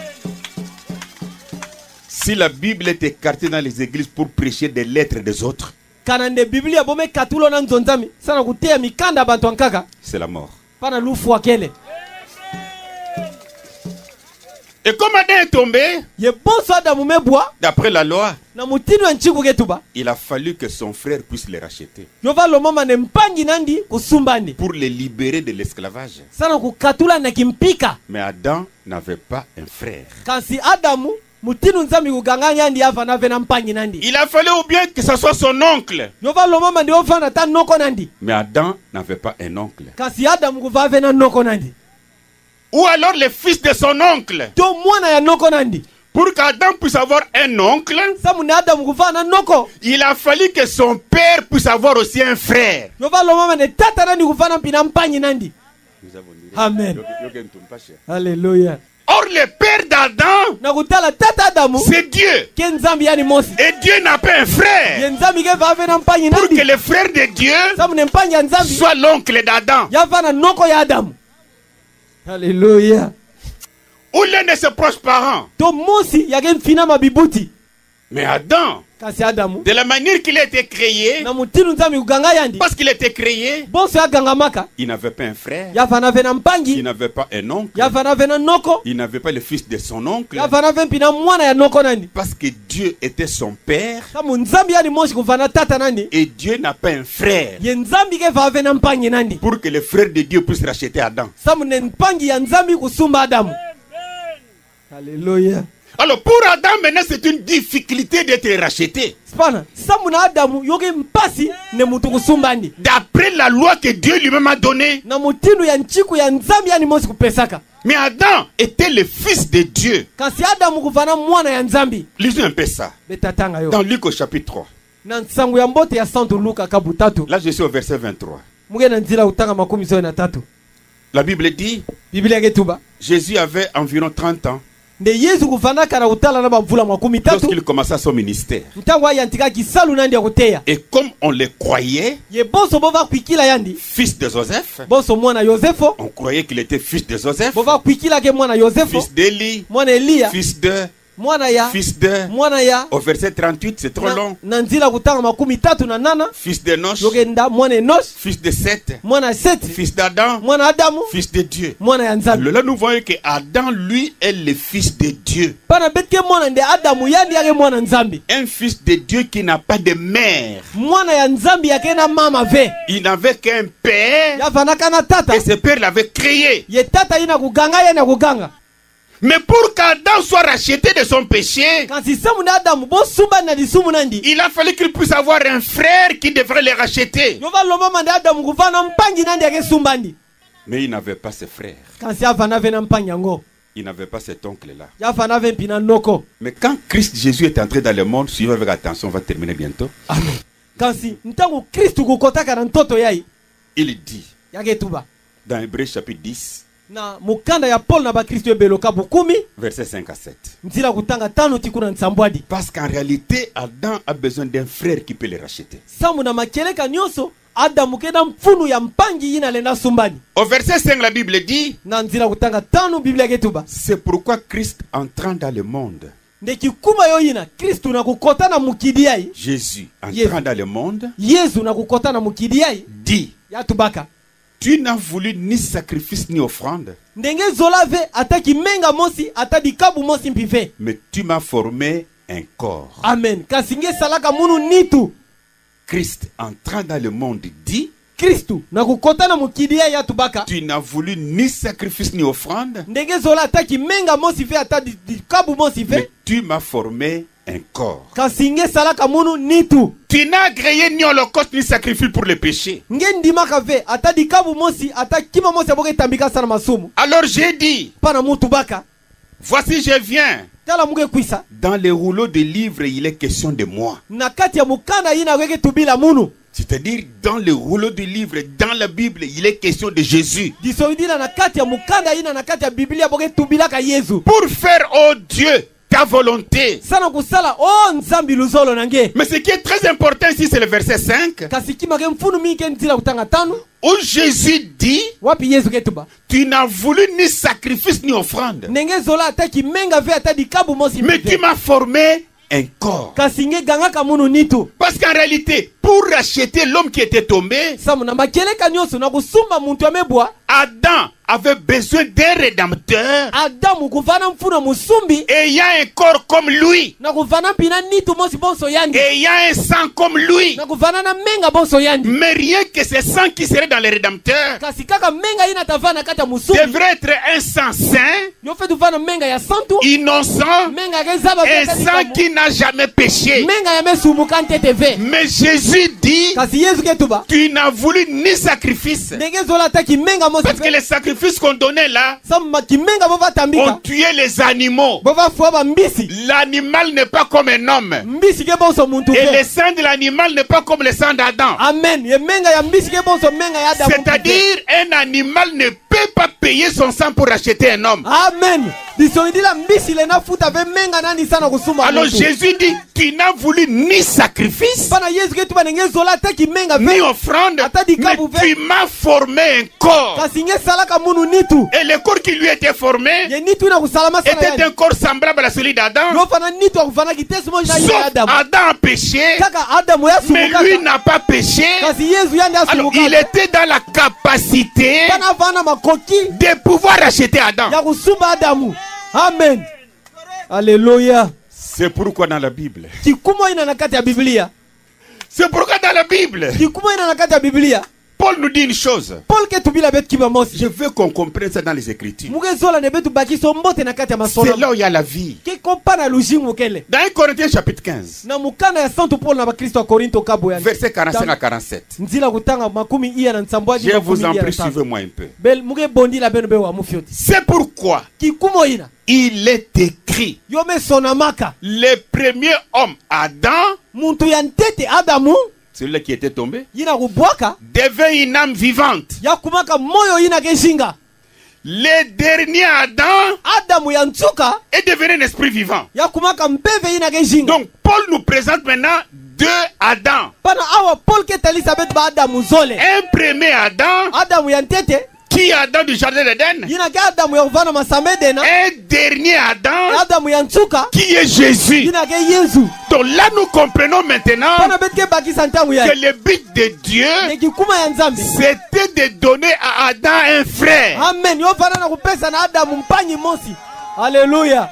Si la Bible est écartée dans les églises pour prêcher des lettres des autres, kana nde biblia bome katulo na nzonzami sana kutia mikanda bantu ankaka c'est la mort. pana lufu akele. Et comme Adam est tombé, Ye bonso Adamu mebwa d'après la loi, na mutinu ya nchiku ketuba. il a fallu que son frère puisse les racheter Yova lo mama ne mpangi nandi kusumbani. pour les libérer de l'esclavage. Sana kukatula na kimpika. Mais Adam n'avait pas un frère. Kansi Adamu mutinu nzami kuganganya andi ava na vena mpangi nandi. Il a fallu ou bien que ce soit son oncle. Yova lo mama ndi ofana ta noko nandi. Mais Adam n'avait pas un oncle. Kansi Adamu kuva vena noko nandi. Ou alors le fils de son oncle. To mwana ya noko nandi. Pour qu'Adam puisse avoir un oncle, Samu na Adamu kuva na noko. il a fallu que son père puisse avoir aussi un frère. Yova lo mama ne tata nandi kuva na mpina mpangi nandi. Amen. Alléluia. Or le père d'Adam, Na kutala tata Adamu c'est Dieu. ke nzambi yani mosi. Et Dieu n'a pas un Ye frère. nzambi ke va vena mpangi Pour nandi. que le frère de Dieu Samu ne mpangi ya nzambi soit l'oncle d'Adam. ya vana noko ya Adamu. Alléluia. Ou l'un de ses proches parents. To mosi ya ke mfina mabibuti. Mais Adam, Kasi Adamu de la manière qu'il a été créé, na mutinu nzambi kuganga yandi. parce qu'il a été créé, Bonso ya gangamaka il n'avait pas un frère, ya vana vena il mpangi n'avait pas un oncle, ya vana vena noko il n'avait pas le fils de son oncle, ya vana vena mpina mwana ya noko nandi. parce que Dieu était son père Samu nzambi yani mosi kuvana tata nandi. et Dieu n'a pas un frère Ye nzambi ke va vena mpangi nandi. pour que le frère de Dieu puisse racheter Adam. Samu ne mpangi ya nzambi kusumba Adamu. Alléluia. Alors pour Adam maintenant c'est une difficulté d'être racheté. Spana, samu na Adamu yoke mpasi ne mutu kusumbani. D'après la loi que Dieu lui-même a donnée. Na mutinu ya nchiku ya nzambi yani mosi kupesaka. Mais Adam était le fils de Dieu. Kasi Adamu kuvana mwana ya nzambi. Lisons un peu ça. Betatanga yo. Dans Luc au chapitre 3. Na nsangu ya mbote ya Santo Luka kabutatu. Là je suis au verset 23. Muge na nzila utanga makumi zoe na tatu. La Bible dit, Biblia ketuba. Jésus avait environ 30 ans Nde Yesu kuvana kana utala na bavula makumi tatu. lorsqu'il commença son ministère. Ntango ayantika kisalu nandi ya kuteya. Et comme on le croyait Ye bonso bova kwikila yandi. fils de Joseph, Bonso mwana Yosefo. on croyait qu'il était fils de Joseph, Bova kwikila ke mwana Yosefo. fils d'Élie, Mwana Elia. fils de, Mwana ya. fils de. Mwana ya. Au verset 38, c'est trop long. Na nzila kutanga makumi tatu na nana. Fils de Noch, Yoke nda mwana Enos. fils de Seth, Mwana Seti. fils d'Adam, Mwana Adamu. fils de Dieu. Mwana ya nzambi. Alors là, nous voyons que Adam, lui, est le fils de Dieu. Pana betke mwana nde Adamu yandi yake mwana nzambi. Un fils de Dieu qui n'a pas de mère. Mwana ya nzambi yake na mama ve. Il n'avait qu'un père Ya vanaka na tata. et ce père l'avait créé. Ye tata ina kuganga yana kuganga. Mais pour qu'Adam soit racheté de son péché, Kansi samu na Adamu bo sumba na disumu nandi. il a fallu qu'il puisse avoir un frère qui devrait le racheter. Yova loma mande Adamu kuvana mpangi nandi yake sumbandi. Mais il n'avait pas ce frère. Kansi avana vena mpangi yango. Il n'avait pas cet oncle-là. Ya vana ve mpina noko. Mais quand Christ Jésus est entré dans le monde, suivez avec attention, on va terminer bientôt. Amen. Kansi ntango Kristu kukotaka na ntoto yai. Il dit Yake tuba. dans Hébreux chapitre 10, Na mukanda ya Paul na ba Kristu ebeloka bukumi. versets 5 à 7. Nzila kutanga tano tikuna nsambwadi. Parce qu'en réalité, Adam a besoin d'un frère qui peut le racheter. Samu na makeleka nyoso Adamu kena mfunu ya mpangi yina lena sumbani. Au verset 5, la Bible dit, Na nzila kutanga tano Biblia ketuba. c'est pourquoi Christ entrant dans le monde, Ndeki kuma yo yina Kristu na kukota na mukidi yai. Jésus Yes. entrant dans le monde, Yesu na kukota na mukidi yai. dit, Ya tubaka. tu n'as voulu ni sacrifice ni offrande, Ndenge zola ve ataki menga mosi atadi kabu mosi mpive. mais tu m'as formé un corps. Amen. Kasinge salaka munu nitu. Christ entrant dans le monde dit, Kristu na kukota na mukidi yai ya tubaka. tu n'as voulu ni sacrifice ni offrande, Ndenge zola ataki menga mosi ve atadi kabu mosi ve. mais tu m'as formé un corps. Kasinge salaka munu nitu. Tu n'as créé ni holocauste ni sacrifice pour le péché. Nge ndimaka ve atadi kabu mosi atakima mosi aboke tambika sana masumu. Alors j'ai dit, Pana mutu baka. voici je viens. Tala muge kwisa. Dans les rouleaux de livres, il est question de moi. Na kati ya mukanda yina weke tubila munu. C'est-à-dire, dans les rouleaux de livres, dans la Bible, il est question de Jésus. Disoidila na kati ya mukanda yina na kati ya Biblia boke tubila ka Yesu. Pour faire, oh Dieu, ta volonté. Sana kusala o nzambi luzolo nange. Mais ce qui est très important ici, c'est le verset 5, Kasikima ke mfunu mi ke ntila kutanga tano. où Jésus dit, Wapi Yesu ketuba. tu n'as voulu ni sacrifice ni offrande, Nenge zola ataki menga ve atadi kabu mosi mais mpive. tu m'as formé un corps. kasi nge gangaka munu nitu Parce qu'en réalité, pour racheter l'homme qui était tombé, samu na makeleka nyonso na kusumba muntu amebwa Adam avait besoin d'un rédempteur adamu kuvana mfuna musumbi ayant un corps comme lui, na kuvana mpina nitu mosi bonso yandi ayant un sang comme lui. na kuvana na menga bonso yandi Mais rien que ce sang qui serait dans le rédempteur kasi kaka menga ina tavana kata musumbi devrait être un sang saint, yo fetu vana menga ya santu innocent, menga kezaba un sang qui n'a jamais péché. menga ya mesumuka ntete Mais Jésus dit, kasi yesu ketuba tu n'as voulu ni sacrifice. ndenge zola taki menga mosi Parce que les sacrifices qu'on donnait là sama kimenga bova ont tambika tué les animaux. bova fuwa ba mbisi L'animal n'est pas comme un homme. mbisi ke bonso muntu Et le fe sang de l'animal n'est pas comme le sang d'Adam. amen ye menga ya mbisi ke bonso menga ya adamu C'est-à-dire, un animal ne peut pas payer son sang pour acheter un homme. amen disoidila mbisi le nafuta ve menga nani sana kusuma Alors muntu. Jésus dit, tu n'as voulu ni sacrifice, Pana yesu ketuba ndenge zola taki menga ni ve offrande, Atadi mais kabu ve. tu m'as formé un corps. kasi nge salaka munu nitu Et le corps qui lui était formé ye nitu ina kusalama sana était un yani corps semblable à celui d'Adam. yo fana nitu akufana kitesi moja na Sauf ya adamu Adam a péché, kaka adamu mais yasumuka lui n'a pas péché. kasi yesu yandi Alors il asumuka était dans la capacité pana vana makoki de pouvoir acheter Adam. ya kusumba adamu amen Alléluia. C'est pourquoi dans la Bible, Kikumo ina na kati ya Biblia. c'est pourquoi dans la Bible, Kikumo ina na kati ya Biblia. Paul nous dit une chose. Paul ke tubila bet kiba mosi. Je veux qu'on comprenne ça dans les Écritures. Mugezola ne betu baki sombote na kati ya C'est masono. là où il y a la vie. Ke kompana lujingu kele. Dans 1 Corinthiens chapitre 15, Na mukana ya Santo Paul na bakristo wa Korinto kabo ya. versets 45 à 47. Nzila kutanga makumi iya na nsambwaji. Je vous en prie, suivez-moi un peu. Bel muge bondi la beno be wa mufioti. C'est pourquoi Kikumo ina. il est écrit, Yome sonamaka. le premier homme, Adam, Muntu ya ntete Adamu. celui qui était tombé, Yina kubwaka. devint une âme vivante. Ya kumaka moyo ina keshinga. Le dernier Adam Adamu ya ntsuka. est devenu un esprit vivant. Ya kumaka mpeve ina keshinga. Donc Paul nous présente maintenant deux Adams. Pana awa Paul ke Elisabeth ba Adamu zole. Un premier Adam, Adamu ya ntete. qui est Adam du jardin d'Éden. Yina ke Adamu ya kuvana masamede na. Un dernier Adam, Adamu ya ntsuka. qui est Jésus. Yina ke Yesu. Donc là nous comprenons maintenant Pana bet ke baki santamu ya. que le but de Dieu, Ne kikuma ya nzambi. c'était de donner à Adam un frère. Amen. Yo fana na kupesa na Adamu mpanyi mosi. Alléluia.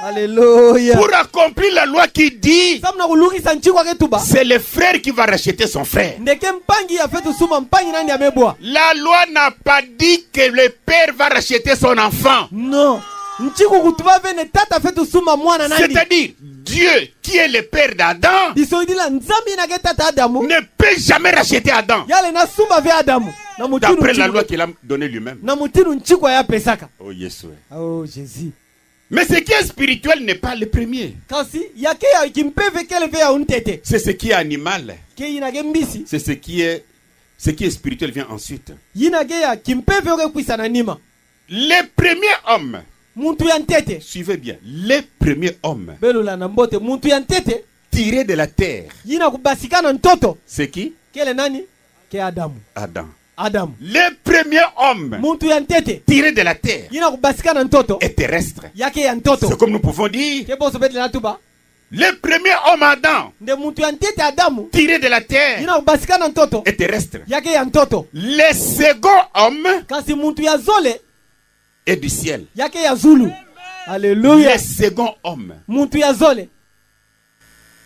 Alléluia. Pour accomplir la loi qui dit, Samna kulukisa nchikwa ketuba. c'est le frère qui va racheter son frère. Ndeke mpangi ya fetu suma mpanyi nani amebwa. La loi n'a pas dit que le père va racheter son enfant. No. Nchiku kutuba vene tata fetu suma mwana nani. C'est-à-dire, Dieu, qui est le père d'Adam, Disoidila nzambi na ke tata Adamu. ne peut jamais racheter Adam. Yale na suma ve Adamu. Na mutinu D'après la nchiku- loi qu'il a donnée lui-même. na mutinu nchikwa ya pesaka. Oh, yes, ouais. Oh Jésus. Mais ce qui est spirituel n'est pas le premier. Kasi yake ya kimpeve kele ve ya untete. C'est ce qui est animal. Ke yina ke mbisi. C'est ce qui est spirituel vient ensuite. Yina ke ya kimpeve oke kwisa na nima. Le premier homme, Muntu ya ntete. suivez bien, le premier homme Belola na mbote. Muntu ya ntete. tiré de la terre, Yina kubasikana ntoto. c'est qui? Kele nani? Ke Adamu. Adam. Adamu. Le premier homme Muntu ya ntete. tiré de la terre Yina kubasikana ntoto. est terrestre. Yake ya ntoto. C'est comme nous pouvons dire, Ke boso bete na tuba. le premier homme Adam Nde muntu ya ntete Adamu. tiré de la terre Yina kubasikana ntoto. est terrestre. Yake ya ntoto. Le second homme Kasi muntu ya zole. est du ciel. Yake ya zulu. Alléluia. Le second homme. Muntu ya zole.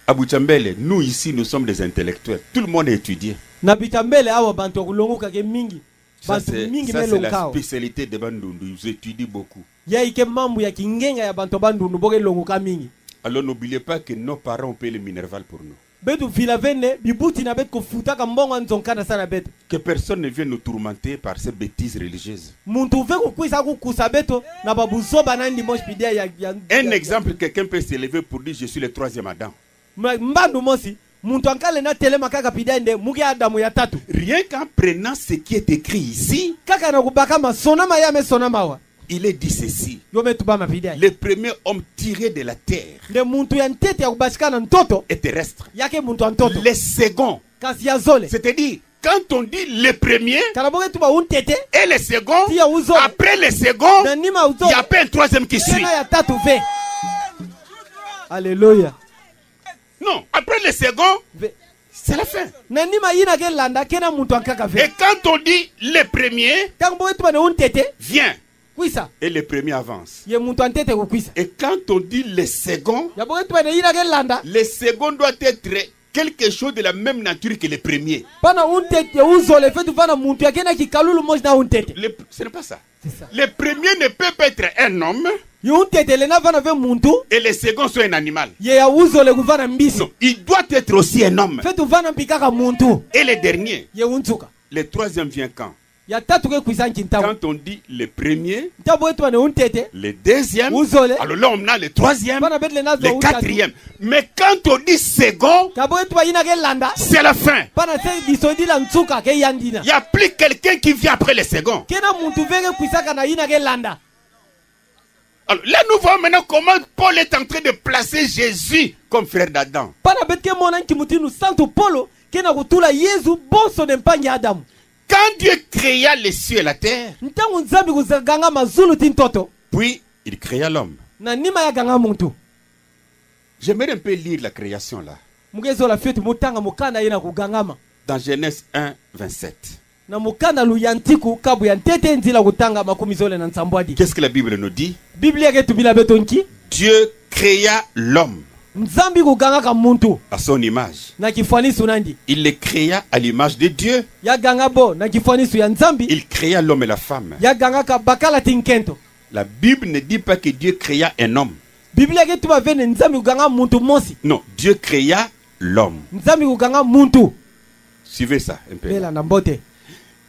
Abou Chambele, nous ici, nous sommes des intellectuels. Tout le monde est étudié. Na bitambele awa bantu wa kulongoka ke mingi. Ça, Bantu mingi c'est la melongao. spécialité de Bandundu. Ils étudient beaucoup. Ya ike mambu ya kingenga ya bantu bandundu boke longoka mingi. Alors n'oubliez pas que nos parents ont payé le minerval pour nous. Betu vila vene bibuti na betu kufutaka mbongo nzonkana sana betu. Que personne ne vienne nous tourmenter par ces bêtises religieuses. Muntu uve kukwisa kukusa beto na babuzoba nandi moshi pidia ya Un exemple, quelqu'un peut s'élever pour dire je suis le troisième Adam. mbandu mosi muntu ankale na telema kaka pidia nde muke Adamu ya tatu. Rien qu'en prenant ce qui est écrit ici, Kaka na kubaka masonama ya mesonama wa. il est dit ceci. Yome tubama pidia. Le premier homme tiré de la terre Nde muntu ya ntete ya kubashikana ntoto est terrestre. yake muntu antoto. Le second, Kasi ya zole. c'est-à-dire, quand on dit le premier Kalaboke tuba untete. et le second, Tia uzole. après le second, Na nima il uzole. n'y a pas un troisième qui suit. Tena ya tatu ve. Alléluia. Non, après le second, c'est la fin. Nanima yina ke landa kena muntu ankaka ve. Et quand on dit le premier, Tango wetu bana untete. viens. Kwisa. Et le premier avance. Ye muntu antete ko kwisa. Et quand on dit le second, Ya bo wetu bana yina ke landa. le second doit être quelque chose de la même nature que le premier. Bana untete uzole fetu bana muntu yakena kikalulu moja na untete. Ce n'est pas ça. C'est ça. Le premier ne peut pas être un homme Ye untete lena vana ve muntu. et le second soit un animal. Ye ya uzole kuvana mbisi. Non, il doit être aussi un homme. Fetu vana mpikaka muntu. Et le dernier, Ye untuka. le troisième vient quand? Ya tatu ke kwisa nkintawo. Quand on dit le premier, Tabo wetu bana untete. le deuxième, Uzole. alors là on a le troisième, Bana bet lena zo le quatrième. Mais quand on dit second, Tabo wetu ba yina ke landa. c'est la fin. Bana se disodi la ntuka ke yandina. Il n'y a plus quelqu'un qui vient après le second. Kena muntu veke kwisaka na yina ke landa. Alors là nous voyons maintenant comment Paul est en train de placer Jésus comme frère d'Adam. Pana bet ke mona nkimutinu santo polo kena kutula Yesu bonso de mpanya Adamu. Quand Dieu créa les cieux et la terre, Ntangu nzambi kuzaganga mazulu tintoto. puis il créa l'homme. Na nima ya ganga muntu. J'aimerais un peu lire la création là. Mugezo la fietu mutanga mukana yena kugangama. Dans Genèse 1, 27. Na mukana lu yantiku kabu yantete nzila kutanga makumizole na nsambwadi. Qu'est-ce que la Bible nous dit? Biblia ketu bila betonki. Dieu créa l'homme Nzambi kuganga ka muntu. à son image. Na kifanisu nandi. Il le créa à l'image de Dieu. Ya ganga bo na kifanisu ya nzambi. Il créa l'homme et la femme. Ya ganga ka bakala tinkento. La Bible ne dit pas que Dieu créa un homme. Biblia ketu ba vene nzambi kuganga muntu mosi. Non, Dieu créa l'homme. Nzambi kuganga muntu. Suivez ça un peu. Bela na mbote.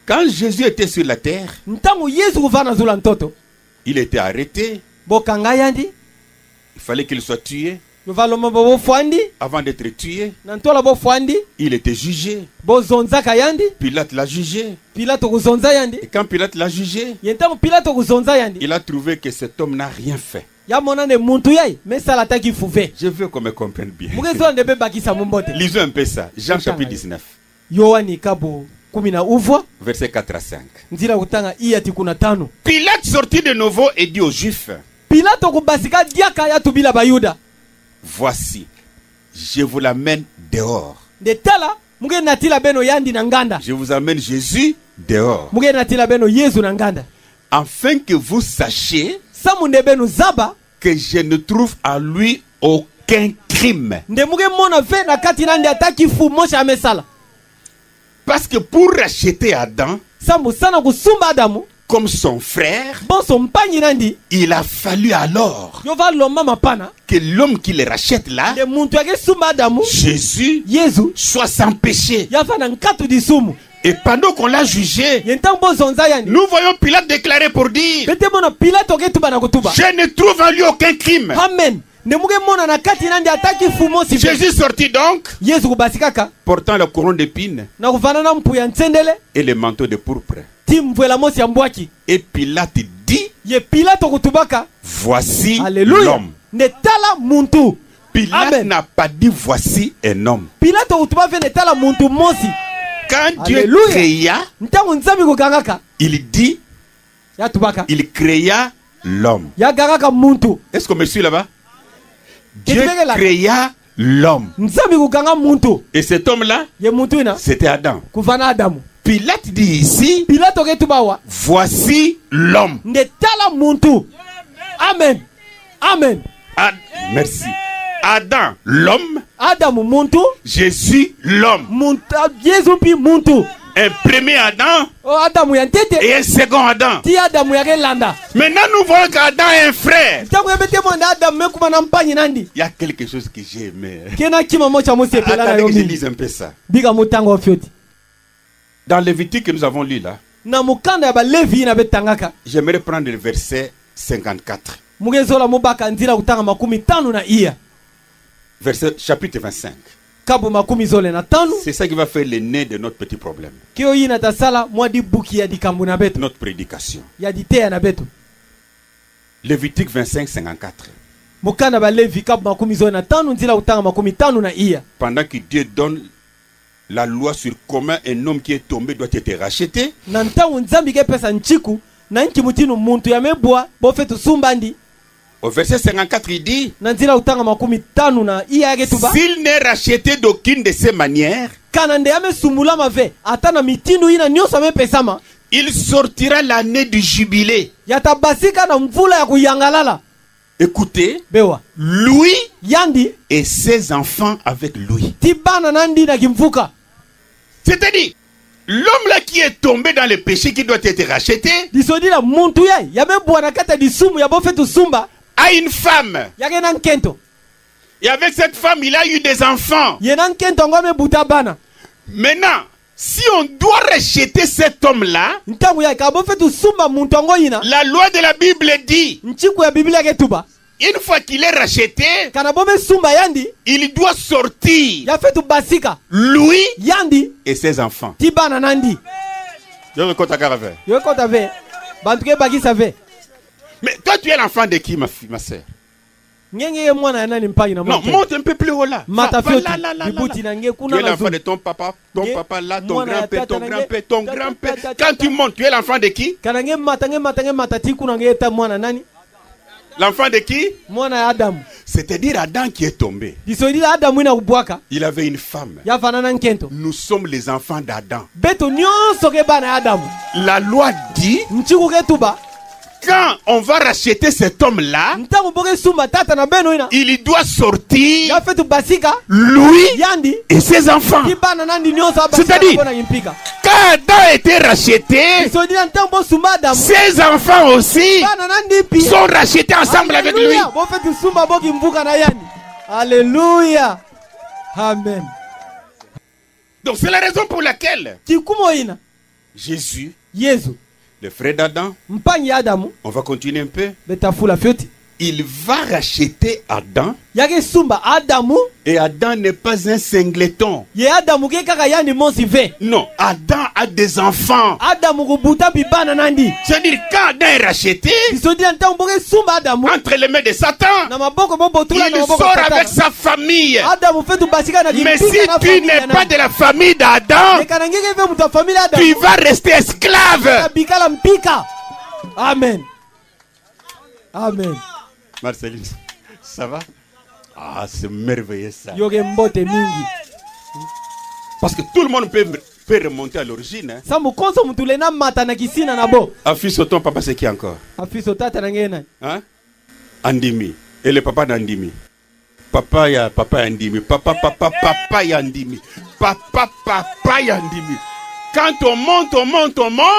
Quand Jésus était sur la terre, Ntangu Yesu kuvana zula ntoto. il était arrêté. Bokanga yandi. Il fallait qu'il soit tué. Luvaloma bo fwandi. Avant d'être tué, Nantola bo fwandi. il était jugé. Bo zonzaka yandi. Pilate l'a jugé. Pilato kuzonza yandi. Et quand Pilate l'a jugé, Yentangu Pilato kuzonza yandi. il a trouvé que cet homme n'a rien fait. Ya mona ne muntu yai. Mesa la taki fuve. Je veux qu'on me comprenne bien. Mugezo ndebe bakisa mumbote. Lisons un peu ça. Jean chapitre 19, Yohani kabo 10 uvwa. versets 4 à 5. Nzila kutanga iyati kuna 5. Pilate sortit de nouveau et dit aux Juifs, Pilato kubasika diaka ya tubila bayuda. voici, je vous l'amène dehors. De tala muge natila beno yandi na nganda. Je vous amène Jésus dehors. Muge natila beno Yesu na nganda. Afin que vous sachiez Samunde beno zaba. que je ne trouve en lui aucun crime. Nde muge mona ve na kati nandi ataki fu mosha amesala. Parce que pour racheter Adam Sambu sana kusumba Adamu. comme son frère, Bonso mpanyi nandi. il a fallu alors Yova loma mapana. que l'homme qui le rachète là, De muntu yake sumba Adamu. Jésus, Yesu. soit sans péché. Yafa na nkatu di sumu. Et pendant qu'on l'a jugé, Yentangu bo zonza yandi. nous voyons Pilate déclarer pour dire, Bete mona Pilato ke tuba na kutuba. je ne trouve en lui aucun crime. Amen. Ne muge mona na kati nandi ataki fu mosi. Jésus sortit donc, Yesu kubasikaka. portant la couronne d'épines Na kuvana na mpu ya ntsendele. et le manteau de pourpre. Timvwela mosi ya mbwaki. Et Pilate dit, Ye Pilato kutubaka. voici Alléluia. l'homme. Ne tala muntu. Pilate Amen. n'a pas dit voici un homme. Pilato kutuba ve ne tala muntu mosi. Quand Dieu Alléluia. créa, Ntangu nzambi kugangaka. il dit, Ya tubaka. il créa l'homme. Ya gangaka muntu. Est-ce qu'on me suit là-bas? Dieu Qu'est-ce que là? créa l'homme. Nzambi kuganga muntu. Et cet homme-là, Ye muntu ina. c'était Adam. Kuvana Adamu. Pilate dit ici, Pilato ke tubawa. voici l'homme. Ne tala muntu. Amen. Amen. Merci. Adam, l'homme. Adamu muntu. Jésus, l'homme. Muntu. Yesu pi muntu. Un premier Adam O Adamu ya ntete. et un second Adam. Ti Adamu ya ke landa. Maintenant, nous voyons qu'Adam est un frère. Ntangu ya bete monda Adamu mekuma na mpanyi nandi. Il y a quelque chose que j'ai aimé. Kena kima mocha mosi epela na Attendez que je yomi. lise un peu ça. Biga mutango ofioti. Dans Lévitique que nous avons lu là, Na mukanda ya balevi na betangaka. j'aimerais prendre le verset 54. Mugezola mubaka nzila kutanga 50 na iya. Verset chapitre 25. Kabu 15. C'est ça qui va faire le nez de notre petit problème. Kio yina tasala mwadi buki ya dikambu na betu. Notre prédication. Ya ditea na betu. Lévitique 25, 54. Mukanda balevi kabu 15 nzila kutanga 50 na iya. Pendant que Dieu donne la loi sur comment un homme qui est tombé doit être racheté, Na ntangu nzambi ke pesa nchiku na nchi mutinu muntu ya mebwa bofetu sumbandi. Au verset 54, il dit, na nzila kutanga makumi tano na iya yake tuba s'il n'est racheté d'aucune de ces manières, kana nde amesumula mave ata na mitindo ina nyonso amepesama, il sortira l'année du jubilé. yatabasika na mvula ya kuyangalala. Écoutez, Bewa lui yandi et ses enfants avec lui. tibana nandi na kimvuka. C'est-à-dire, l'homme là qui est tombé dans le péché, qui doit être racheté, Disodila muntu ya yamebwana kata disumu ya bofetu sumba a une femme. yake na nkento. Et avec cette femme, il a eu des enfants. Ye na nkento ngome buta bana. Maintenant, si on doit racheter cet homme-là, Ntangu ya ka bofetu sumba muntu ngo yina. la loi de la Bible dit, Nchiku ya Biblia ke tuba. une fois qu'il est racheté, Kana bome sumba yandi il doit sortir, ya fetu basika. lui Yandi et ses enfants. tibana nandi. Yo kota ve. Bantuke bagisa ve. Mais toi, tu es l'enfant de qui, ma soeur? Ngenge mwana ya nani mpangi na Non, mwana. monte un peu plus haut là. Mata Va fioti. là, là, là, là, Bibuti là. na nge Tu kuna es na l'enfant zu. de ton papa là, ton Mwana ya grand-père, ton tata na grand-père, nge- ton tata, grand-père. tata, Quand tata. tu montes, tu es l'enfant de qui? Kana nge mata tiku na nge eta mwana nani? L'enfant de qui? Mwana ya Adamu. C'est-à-dire Adam qui est tombé. Disodila Adamu ina kubwaka. Il avait une femme. Ya fanana nkento. Nous sommes les enfants d'Adam. Beto nyonso ke bana ya Adamu. La loi dit, Nchiku ke tuba. quand on va racheter cet homme-là, Ntangu boke sumba tata na beno ina. il doit sortir, Ya fetu basika. lui Yandi. et ses enfants. Tibana nandi nyonso abasika. C'est-à-dire- bona impika. Quand Adam a été racheté, Disodila ntangu bo sumba Adamu. ses enfants aussi Bana nandi pi. sont rachetés ensemble avec lui. Alléluia. Bo fetu sumba boki mvuka na yandi. Alléluia. Amen. Donc c'est la raison pour laquelle Kikumo ina. Jésus, Yesu. le frère d'Adam, Mpangi ya Adamu. on va continuer un peu, Betafula fioti. il va racheter Adam, Yake sumba Adamu. et Adam n'est pas un singleton. Ye Adamu ke kaka yandi monsi ve. Non, Adam a des enfants. Adamu kubuta pi bana nandi. C'est-à-dire quand Adam est racheté, Disodila ntangu boke sumba Adamu. entre les mains de Satan, Na maboko bo botula na il maboko sort Satana. avec sa famille. Adamu fetu basika na Mais kimpika si na tu familia n'es na. pas de la famille d'Adam, Nekana ngeke ve muta familia Adamu. tu vas rester esclave. Bikala mpika. Amen. Amen. Marceline, ça va? Ah, c'est merveilleux ça. Yoge mbote mingi. Parce que tout le monde peut remonter à l'origine. Hein. Sa mukonso mutule na mata na kisina na bo. Affiche ton papa, c'est qui encore? Afiso tata na ngena. Hein? Andimi. Et le papa d'Andimi. Papa ya Andimi. Papa ya Andimi. Papa ya Andimi. Quand on monte,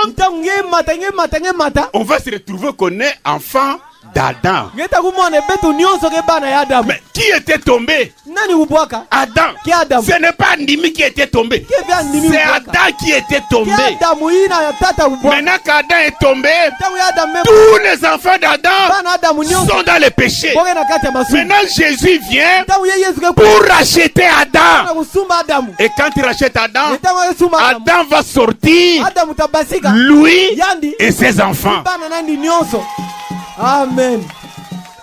Ntangu nge mata. on va se retrouver qu'on est enfant d'Adam. Ngeta kumone betu nyonso ke bana ya Adamu. Mais qui était tombé? Nani kubwaka? Adam. Ki Adamu. Ce n'est pas Andimi qui était tombé. Ki vya ndimi C'est kubwaka. Adam qui était Ki tombé. Adamu ina ya tata kubwaka. Maintenant qu'Adam est tombé, Ntangu ya Adamu. tous les enfants d'Adam Bana Adamu nyonso. sont dans le péché. Boke na kati ya masumu. Maintenant Jésus vient Ntangu ye Yesu ke pour racheter Adam. kusumba Adamu. Et quand il rachète Adam, Ntangu ye sumba Adamu. Adam va sortir, Adamu tabasika. lui Yandi. et ses enfants. Bana nandi nyonso. Amen.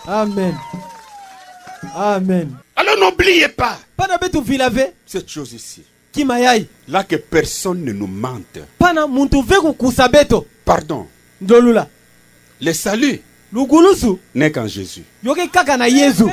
Amen. Amen. Alors n'oubliez pas Pana betu vilave cette chose ici. kimayai. Là que personne ne nous mente. Pana muntu ve kukusa beto. Pardon. Ndolula. Le salut Lugulusu n'est qu'en Jésus. yoke kaka na Yesu.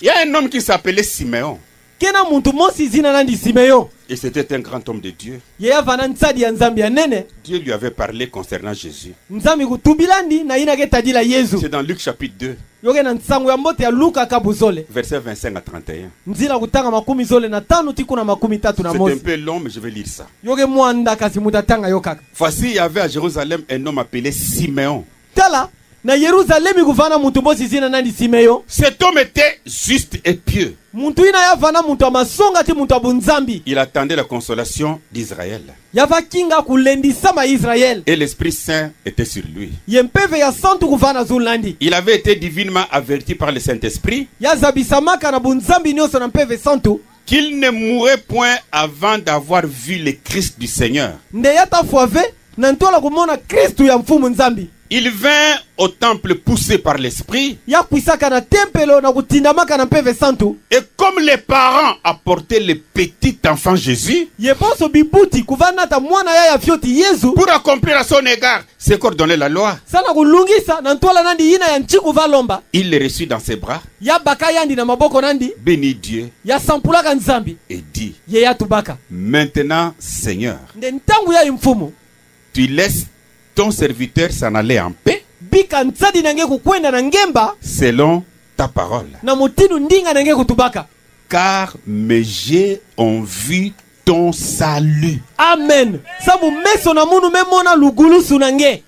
Il y a un homme qui s'appelait Siméon. Kena muntu mosi zina nandi Simeon. Et c'était un grand homme de Dieu. Yeya vana ntsadi ya nzambi ya nene. Dieu lui avait parlé concernant Jésus. Nzambi kutubilandi na ina ke tadila Yesu. C'est dans Luc chapitre 2, Yoke na nsango ya mbote ya Luka kabuzole. versets 25 à 31. Nzila kutanga makumi zole na tano tiku na makumi tatu na C'est un mosi. peu long, mais je vais lire ça. Yoke mwanda kasi mutatanga yokaka. Voici, il y avait à Jérusalem un homme appelé Siméon. Tala na Yerusalemi kuvana muntu mosi zina nandi Simeon. Cet homme était juste et pieux. Muntu ina yavana muntu amasonga ti muntu abunzambi. Il attendait la consolation d'Israël. Yava kinga kulendisa ma Israel. Et l'Esprit Saint était sur lui. Yempeve ya santu kuvana zulandi. Il avait été divinement averti par le Saint-Esprit Yazabisamaka na bunzambi nyonso na mpeve santu. qu'il ne mourrait point avant d'avoir vu le Christ du Seigneur. Nde yata fuave na ntola kumona Kristu ya mfumu nzambi. Il vint au temple poussé par l'esprit. ya kuisaka na tempelo na kutindamaka na mpeve santu Et comme les parents apportaient le petit enfant Jésus ye bonso bibuti kuvanata mwana yaya fyoti Yesu pour accomplir à son égard ce qu'ordonnait la loi, sana kulungisa na ntwala nandi yina ya nchiku valomba il le reçut dans ses bras, ya baka yandi na maboko nandi bénit Dieu ya sampulaka nzambi et dit: ye yatubaka Maintenant, Seigneur, nde ntangu ya imfumu tu laisses ton serviteur s'en aller en paix bika ntsadi nange kukwenda na ngemba selon ta parole. na mutinu ndinga nange kutubaka. Car mes yeux ont vu ton salut. Amen. Sabu meso na munu memona lugulusu nange.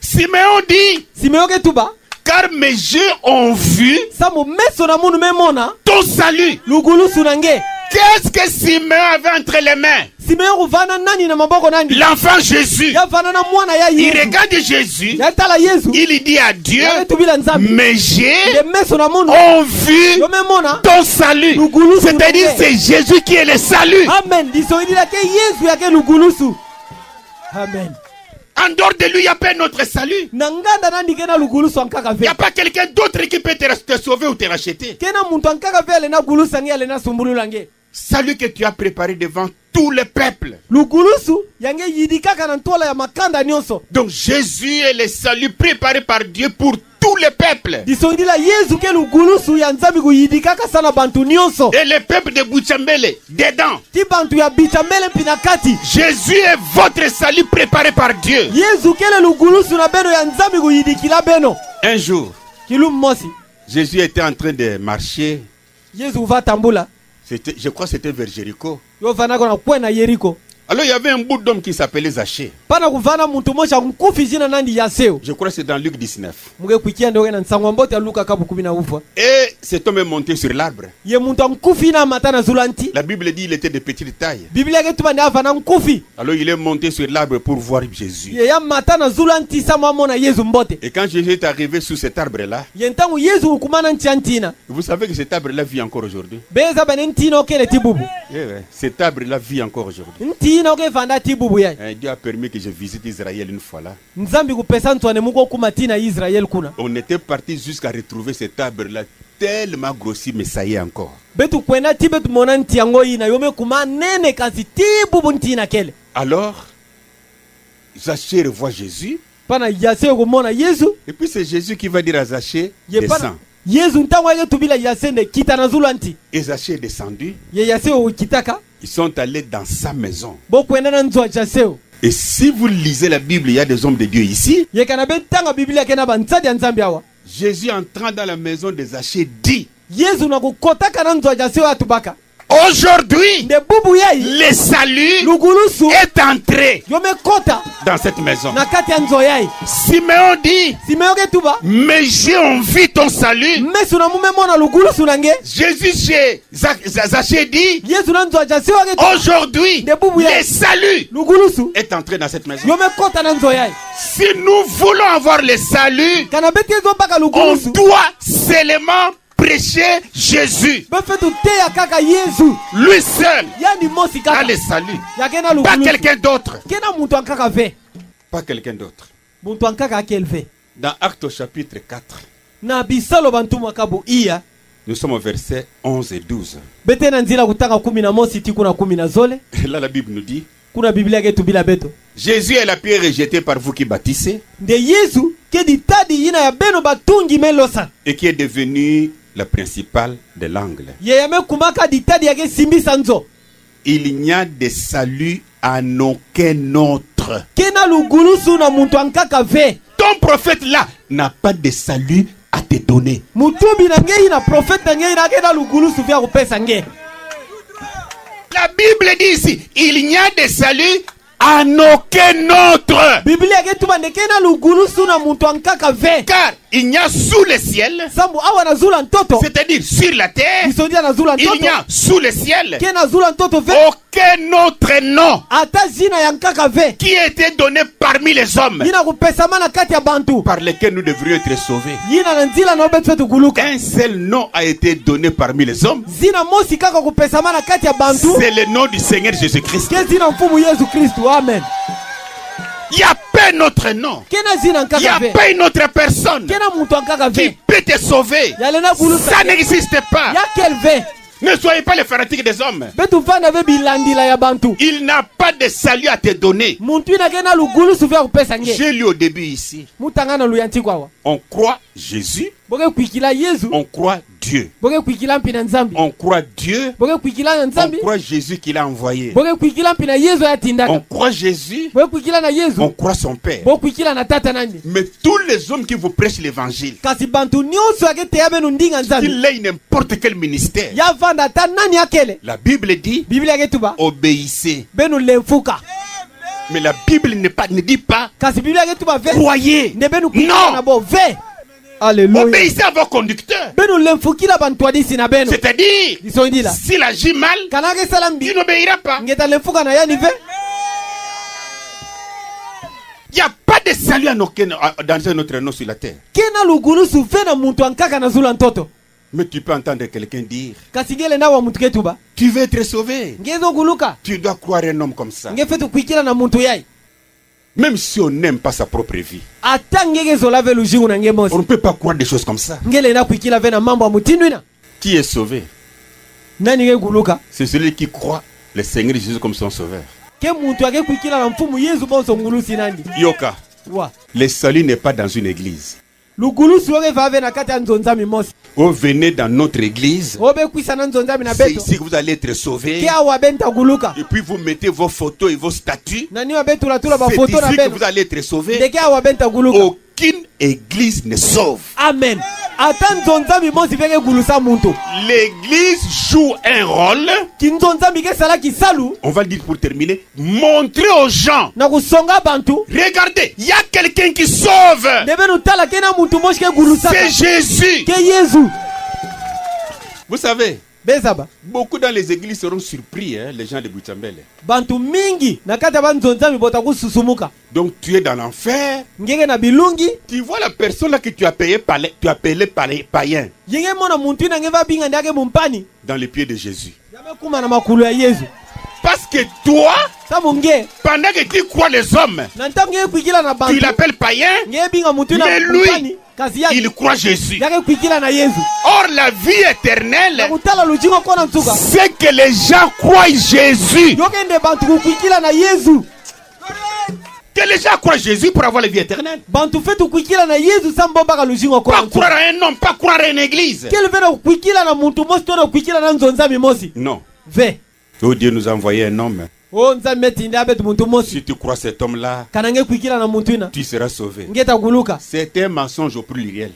Simeon dit: Simeon ke tuba. Car mes yeux ont vu sabu meso na munu memona ton salut. lugulusu nange. Qu'est-ce que Simeon avait entre les mains? Simeon vana nani na maboko nani? L'enfant Jésus. Ya vana na mwana ya Il Yesu. regarde Jésus. Ya tala Yesu. Il dit à Dieu: Ya tubila nzambi. mes yeux De meso na munu ont vu yo memona ton salut. lugulusu. C'est-à-dire c'est Jésus qui est le salut. Amen. Disoidila ke Yesu yake lugulusu. Amen. En dehors de lui, il n'y a pas notre salut. Nanganda nandi kena lugulusu ankaka Il n'y ve. a pas quelqu'un d'autre qui peut te sauver ou te racheter. Kena muntu ankaka ve le na gulusa nge le na sumbulu lange. Salut que tu as préparé devant tout le peuple. Lugulusu yange yidikaka na ntola ya makanda nyonso. Donc Jésus est le salut préparé par Dieu pour tout le peuple. Disondila Yesu ke lugulusu ya nzambi kuyidikaka sana bantu nyonso. Et le peuple de Bouchambele, dedans. Ti bantu ya bichambele pinakati. Jésus est votre salut préparé par Dieu. Yesu kele lugulusu na beno ya nzambi kuyidikila beno. Un jour, Kilum mosi. Jésus était en train de marcher. Yesu va tambula. Je crois que c'était vers Jéricho. Yo vanako na kwena Yeriko. Alors il y avait un bout d'homme qui s'appelait Zachée. Pana kuvana muntu moja mkufi jina nandi yaseo. Je crois que c'est dans Luc 19. Muge kuikia ndio na nsangwa mbote ya Luka kabu 19. Et cet homme est monté sur l'arbre. Ye muntu mkufi na matana zulanti. La Bible dit qu'il était de petite taille. Biblia ke tubande avana mkufi. Alors il est monté sur l'arbre pour voir Jésus. Ye ya matana zulanti sama mona Yesu mbote. Et quand Jésus est arrivé sous cet arbre-là, Ye ntangu Yesu ukumana nchantina. vous savez que cet arbre-là vit encore aujourd'hui. Beza banentino kele tibubu. Cet arbre-là vit encore aujourd'hui. Ntino ke vanda tibubu ya. Dieu a permis que je visite Israël une fois là. Nzambi kupesa ntwane muko kumatina Israel kuna. On était parti jusqu'à retrouver cet arbre-là tellement grossi, mais ça y est encore. Betu kwena tibetu mona ntiango ina yome kuma nene kasi tibubu ntina kele. Alors, Zachée revoit Jésus. Pana yase kumona Yesu. Et puis c'est Jésus qui va dire à Zachée: descends. Yesu ntango yake tubila yase ne kita na zulanti. Et Zachée est descendu. Ye yase ukitaka. Ils sont allés dans sa maison. Bo kwena na nzwa chaseo. Et si vous lisez la Bible, il y a des hommes de Dieu ici. Ye kana betanga Biblia kena bantsadi ya nzambi awa. Jésus entrant dans la maison de Zachée dit: Yesu na kukotaka na nzwa chaseo atubaka. aujourd'hui, De bubu yai. le salut Lugulusu. est entré Yome kota. dans cette maison. Na kati ya nzwa yai. Simeon dit: Simeon ke tuba. mes yeux ont vu ton salut. Mesu na mume mona lugulusu nange. Jésus chez Zachée dit: Yesu na nzwa chaseo ke tuba. aujourd'hui, le salut Lugulusu. est entré dans cette maison. Yome kota na nzwa yai. Si nous voulons avoir le salut, Kana bete zo baka on lugulusu. doit seulement prêcher Jésus. Befetu te ya kaka Yesu. Lui seul Yani mosi a kaka. le salut. Ya kena Pas lugulusu. quelqu'un d'autre. Kena muntu ankaka ve. Pas quelqu'un d'autre. Muntu ankaka akelve. Dans Actes au chapitre 4, Na bisalo bantu makabu iya. nous sommes au verset 11 et 12. Bete na nzila kutaka 11 tiku na 10 zole. Et là, la Bible nous dit: Kuna Biblia ke tubila beto. Jésus est la pierre rejetée par vous qui bâtissez De Yesu ke ditadi yina ya beno batungi melosa. et qui est devenue la principale de l'angle. Ye yame kumaka ditadi yake simbi sanzo. Il n'y a de salut en aucun autre. Kena lugulusu na muntu ankaka ve. Ton prophète là n'a pas de salut à te donner. Mutubi na nge ina profeta nge ina kena lugulusu vya kupesa nge. La Bible dit ici: il n'y a de salut en aucun autre. Biblia ke tubande kena lugulusu na muntu ankaka ve. Car il n'y a sous le ciel, Sambu awa na zula ntoto. c'est-à-dire sur la terre, Isondia na zula il n'y ntoto. a sous le ciel Kena zula ntoto ve. aucun autre nom Ata zina ya nkaka ve. qui a été donné parmi les hommes Yina kupesa mana kati ya bantu. par lesquels nous devrions être sauvés. Yina na nzila na obetu fetu kuluka. Un seul nom a été donné parmi les hommes. Zina mosi kaka kupesa mana kati ya bantu. C'est le nom du Seigneur Jésus-Christ. Ke zina mfumu Yesu Kristu. Amen. Il n'y a pas un autre nom. Il n'y a pas une autre personne qui peut te sauver. Ça n'existe pas. Ne soyez pas les fanatiques des hommes. Il n'a pas de salut à te donner. J'ai lu au début ici. On croit Jésus. On croit Dieu. On croit Dieu. On croit Jésus qu'il a envoyé. On croit Jésus. On croit son Père. Mais tous les hommes qui vous prêchent l'évangile, qu'il ait n'importe quel ministère, la Bible dit obéissez. Mais la Bible ne dit pas croyez. Non. Alléluia. Obéissez à vos conducteurs. C'est-à-dire, s'il agit mal, il n'obéira pas. Il n'y a pas de salut dans un autre nom sur la terre. Mais tu peux entendre quelqu'un dire, tu veux être sauvé. Tu dois croire un homme comme ça. Même si on n'aime pas sa propre vie, on ne peut pas croire des choses comme ça. Qui est sauvé? C'est celui qui croit le Seigneur Jésus comme son sauveur. Yoka, le salut n'est pas dans une église. Vous venez dans notre église, c'est ici que vous allez être sauvé. Et puis vous mettez vos photos et vos statuts. C'est ici que vous allez être sauvé. Aucune église ne sauve. Amen. L'église joue un rôle. On va le dire pour terminer. Montrer aux gens. Regardez, il y a quelqu'un qui sauve. C'est Jésus. Vous savez, beaucoup dans les églises seront surpris, hein, les gens de Butambele. Donc tu es dans l'enfer. Tu vois la personne là que tu as payé païen dans les pieds de Jésus. Parce que toi, pendant que tu crois les hommes, tu l'appelles païen, mais lui, il croit Jésus. Or la vie éternelle, c'est que les gens croient Jésus. Que les gens croient Jésus pour avoir la vie éternelle. Pas croire à un homme, pas croire à une église. Non. Oh, Dieu nous a envoyé un homme. Si tu crois cet homme-là, tu seras sauvé. C'est un mensonge au pluriel.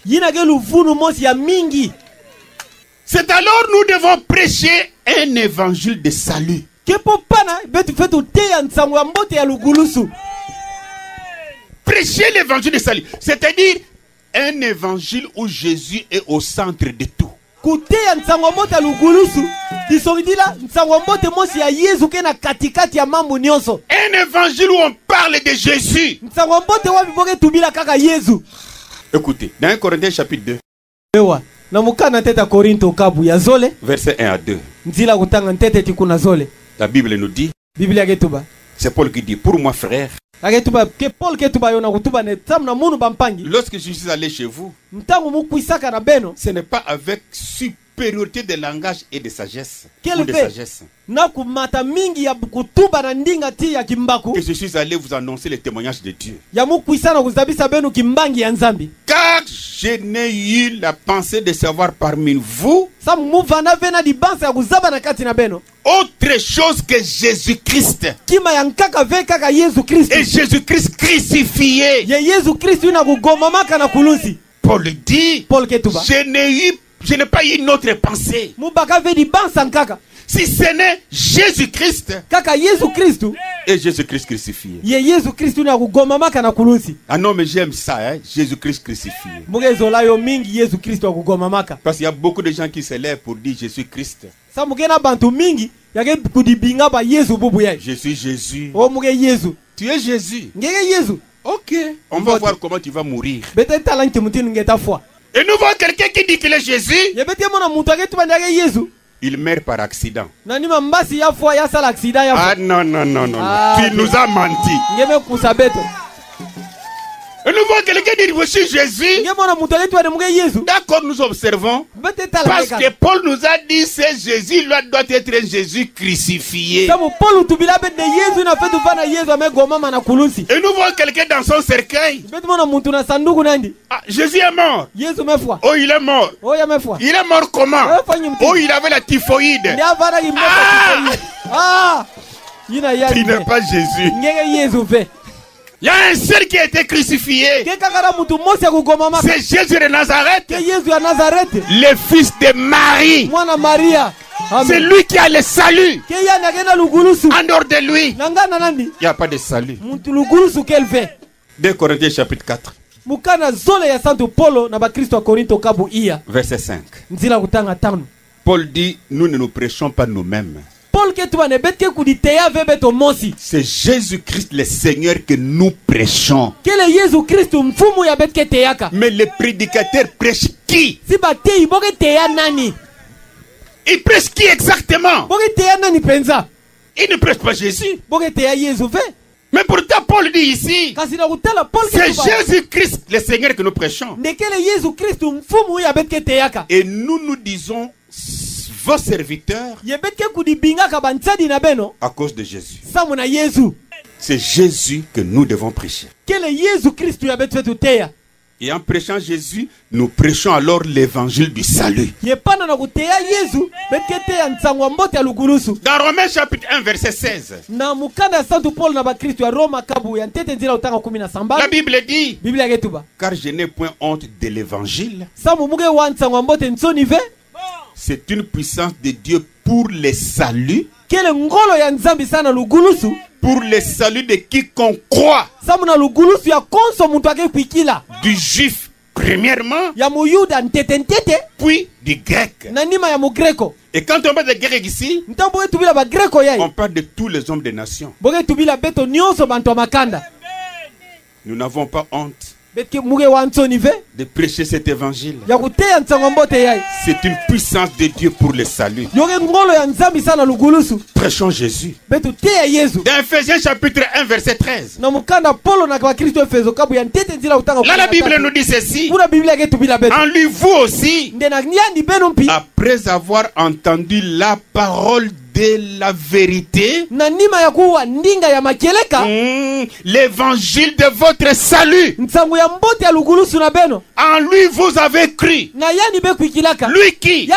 C'est alors nous devons prêcher un évangile de salut. Prêcher l'évangile de salut, c'est-à-dire un évangile où Jésus est au centre de tout. Un évangile où on parle de Jésus. Écoutez, dans 1 Corinthiens chapitre 2, verset 1 à 2, la Bible nous dit, c'est Paul qui dit, pour moi frère, lorsque je suis allé chez vous, ce n'est pas avec supériorité de langage et de sagesse, que je suis allé vous annoncer les témoignages de Dieu. Car je n'ai eu la pensée de savoir parmi vous autre chose que Jésus-Christ. Et Jésus-Christ crucifié. Paul dit, je n'ai pas eu une autre pensée. Si ce n'est Jésus-Christ et Jésus-Christ crucifié. Ah non, mais j'aime ça, hein? Jésus-Christ crucifié. Parce qu'il y a beaucoup de gens qui se lèvent pour dire Jésus-Christ. Je suis Jésus. Tu es Jésus. Ok. On va voir comment tu vas mourir. Et nous voyons quelqu'un qui dit qu'il est Jésus. Il meurt par accident. Ah non, non, non, non. Tu nous as menti. nous voyons quelqu'un dire voici Jésus. D'accord, nous observons. Parce que Paul nous a dit c'est Jésus, là doit être un Jésus crucifié. Et nous voyons quelqu'un dans son cercueil. Ah, Jésus est mort. Oh, il est mort. Il est mort comment? Oh, il avait la typhoïde. Il n'est pas Jésus. Il y a un seul qui a été crucifié. C'est Jésus de Nazareth. Le fils de Marie. C'est lui qui a le salut. En dehors de lui, il n'y a pas de salut. 2 Corinthiens chapitre 4. Verset 5. Paul dit, nous ne nous prêchons pas nous-mêmes. C'est Jésus-Christ le Seigneur que nous prêchons. Mais le prédicateur prêche qui? Il prêche qui exactement? Il ne prêche pas Jésus. Mais pourtant Paul dit ici, c'est Jésus-Christ le Seigneur que nous prêchons. Et nous disons vos serviteurs à cause de Jésus. C'est Jésus que nous devons prêcher. Et en prêchant Jésus, nous prêchons alors l'évangile du salut. Dans Romains chapitre 1 verset 16, la Bible dit, car je n'ai point honte de l'évangile. C'est une puissance de Dieu pour le salut. Pour le salut de quiconque croit. Du juif premièrement, puis du grec. Et quand on parle de grec ici, on parle de tous les hommes des nations. Nous n'avons pas honte de prêcher cet évangile. C'est une puissance de Dieu pour le salut. Prêchons Jésus. Dans Ephésiens chapitre 1 verset 13, là la Bible nous dit ceci: en lui vous aussi, après avoir entendu la parole de la vérité, l'évangile de votre salut, en lui vous avez cru. Lui qui?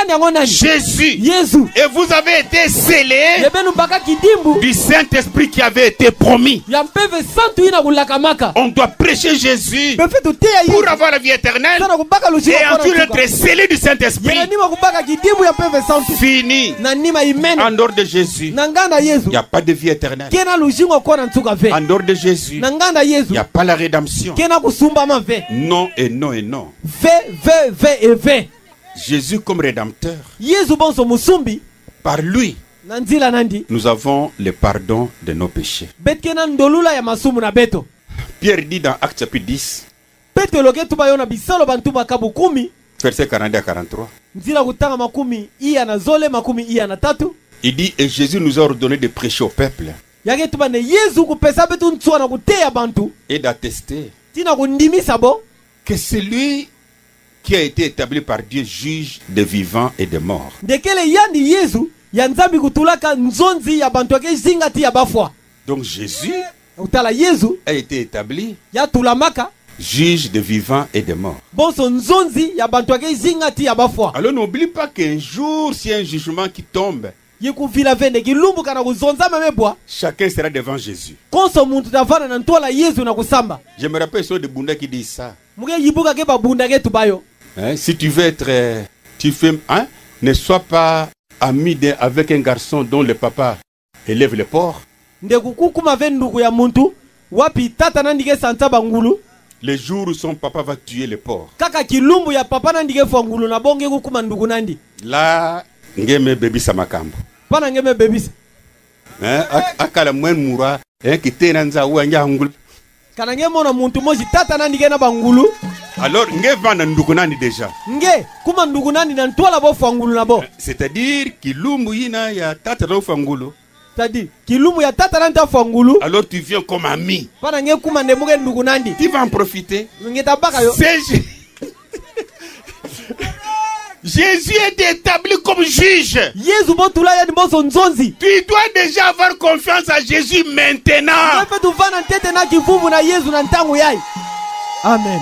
Jésus. Et vous avez été scellés du Saint-Esprit qui avait été promis. On doit prêcher Jésus pour avoir la vie éternelle et ensuite être scellé du Saint-Esprit. Fini. En dehors de Jésus, il n'y a pas de vie éternelle. En dehors de Jésus, il n'y a pas la rédemption. Non et non et non. Jésus comme rédempteur, par lui, nous avons le pardon de nos péchés. Pierre dit dans Actes chapitre 10, verset 42 à 43, il dit, et Jésus nous a ordonné de prêcher au peuple et d'attester que celui qui a été établi par Dieu juge des vivants et des morts. Donc Jésus a été établi juge des vivants et des morts. Alors n'oublie pas qu'un jour, s'il y a un jugement qui tombe, chacun sera devant Jésus. Je me rappelle sur de Bunda qui dit ça. Hein, si tu veux être, ne sois pas ami avec un garçon dont le papa élève le porc. Le jour où son papa va tuer le porc, là, ngeme baby samakambo. Akala mwen mura, qui tenanza ouanya ngul. Alors, déjà. C'est-à-dire qu'il lumbu ina ya tata fangulu. C'est-à-dire, kilumu ya tata nanta fangulu. Alors tu viens comme ami. Pana nge kumande muge ndugu nandi. Tu vas en profiter. Ngeta baka yo. Jésus est établi comme juge. Yesu botula ya ndiboso nzonzi. Tu dois déjà avoir confiance à Jésus maintenant. Fait tu vana tete na kivuvu na Yesu na ntangu yai. Amen.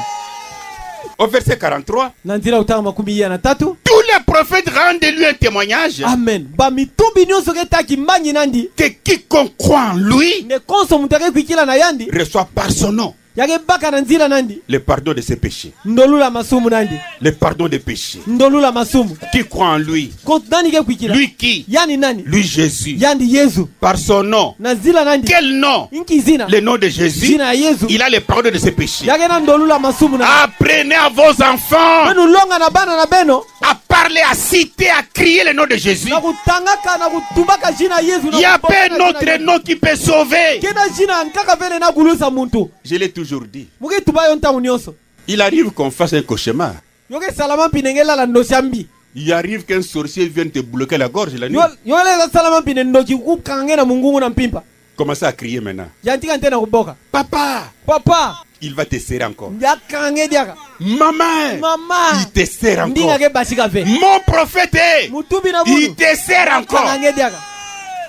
Au verset 43, Nandira utanga makumi ya na tatu. tous les prophètes rendent de lui un témoignage. Amen. Ba mitumbi nyonso keta kimanyi nandi. Que quiconque croit en lui Ne konso mutake kwikila na yandi. reçoit par son nom Yake baka na nzira nandi. le pardon de ses péchés. Ndolula masumu nandi. Le pardon des péchés. Ndolula masumu. Qui croit en lui? Ko nani ke kwikila? Lui qui? Yani nani? Lui Jésus. Yandi Yesu. Par son nom. Na zila nandi. Quel nom? Inki zina. Le nom de Jésus. Zina Yesu. Il a le pardon de ses péchés. Yake na ndolula masumu nandi. Apprenez à vos enfants Benu longa na bana na beno. à parler, à citer, à crier le nom de Jésus. Na kutangaka na kutubaka jina Yesu. Il n'y a pas un autre nom qui peut sauver. Kena jina nkaka vele na gulusa muntu. Je l'ai toujours dit. Muge tubayo ntangu nyonso. Il arrive qu'on fasse un cauchemar. Yoke salama pinengela la ndoshambi. Il arrive qu'un sorcier vienne te bloquer la gorge la nuit. Yole za salama pinendoki kukange na mungungu na mpimpa. Commencez à crier maintenant. Yantika ntena kuboka. Papa! Papa! Il va te serrer encore. Yakange diaka. Maman! Mama! Il te serre encore. Ndinga ke bashika ve. Mon prophète! Mutubi na Il te serre encore. Yakange diaka.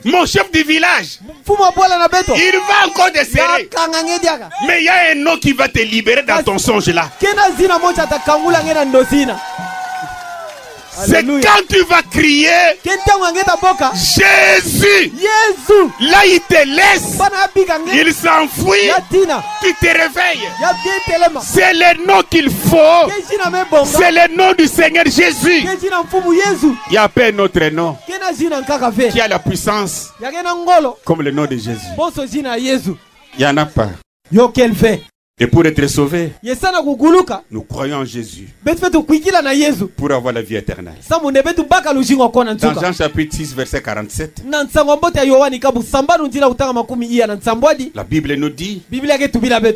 Mon chef du village! Fuma bola na beto. Il va encore te serrer. Yakange diaka. Mais il y a un nom qui va te libérer dans ton songe là. Kena zina mocha takangula ngena ndosina. C'est quand tu vas crier Jésus. Yesu. Là il te laisse. Il s'enfuit. Tu te réveilles. C'est le nom qu'il faut. C'est le nom du Seigneur Jésus. Il n'y a pas un autre nom qui a la puissance comme le nom de Jésus. Il n'y en a pas. Et pour être sauvé, nous croyons en Jésus pour avoir la vie éternelle. Dans Jean chapitre 6 verset 47, la Bible nous dit,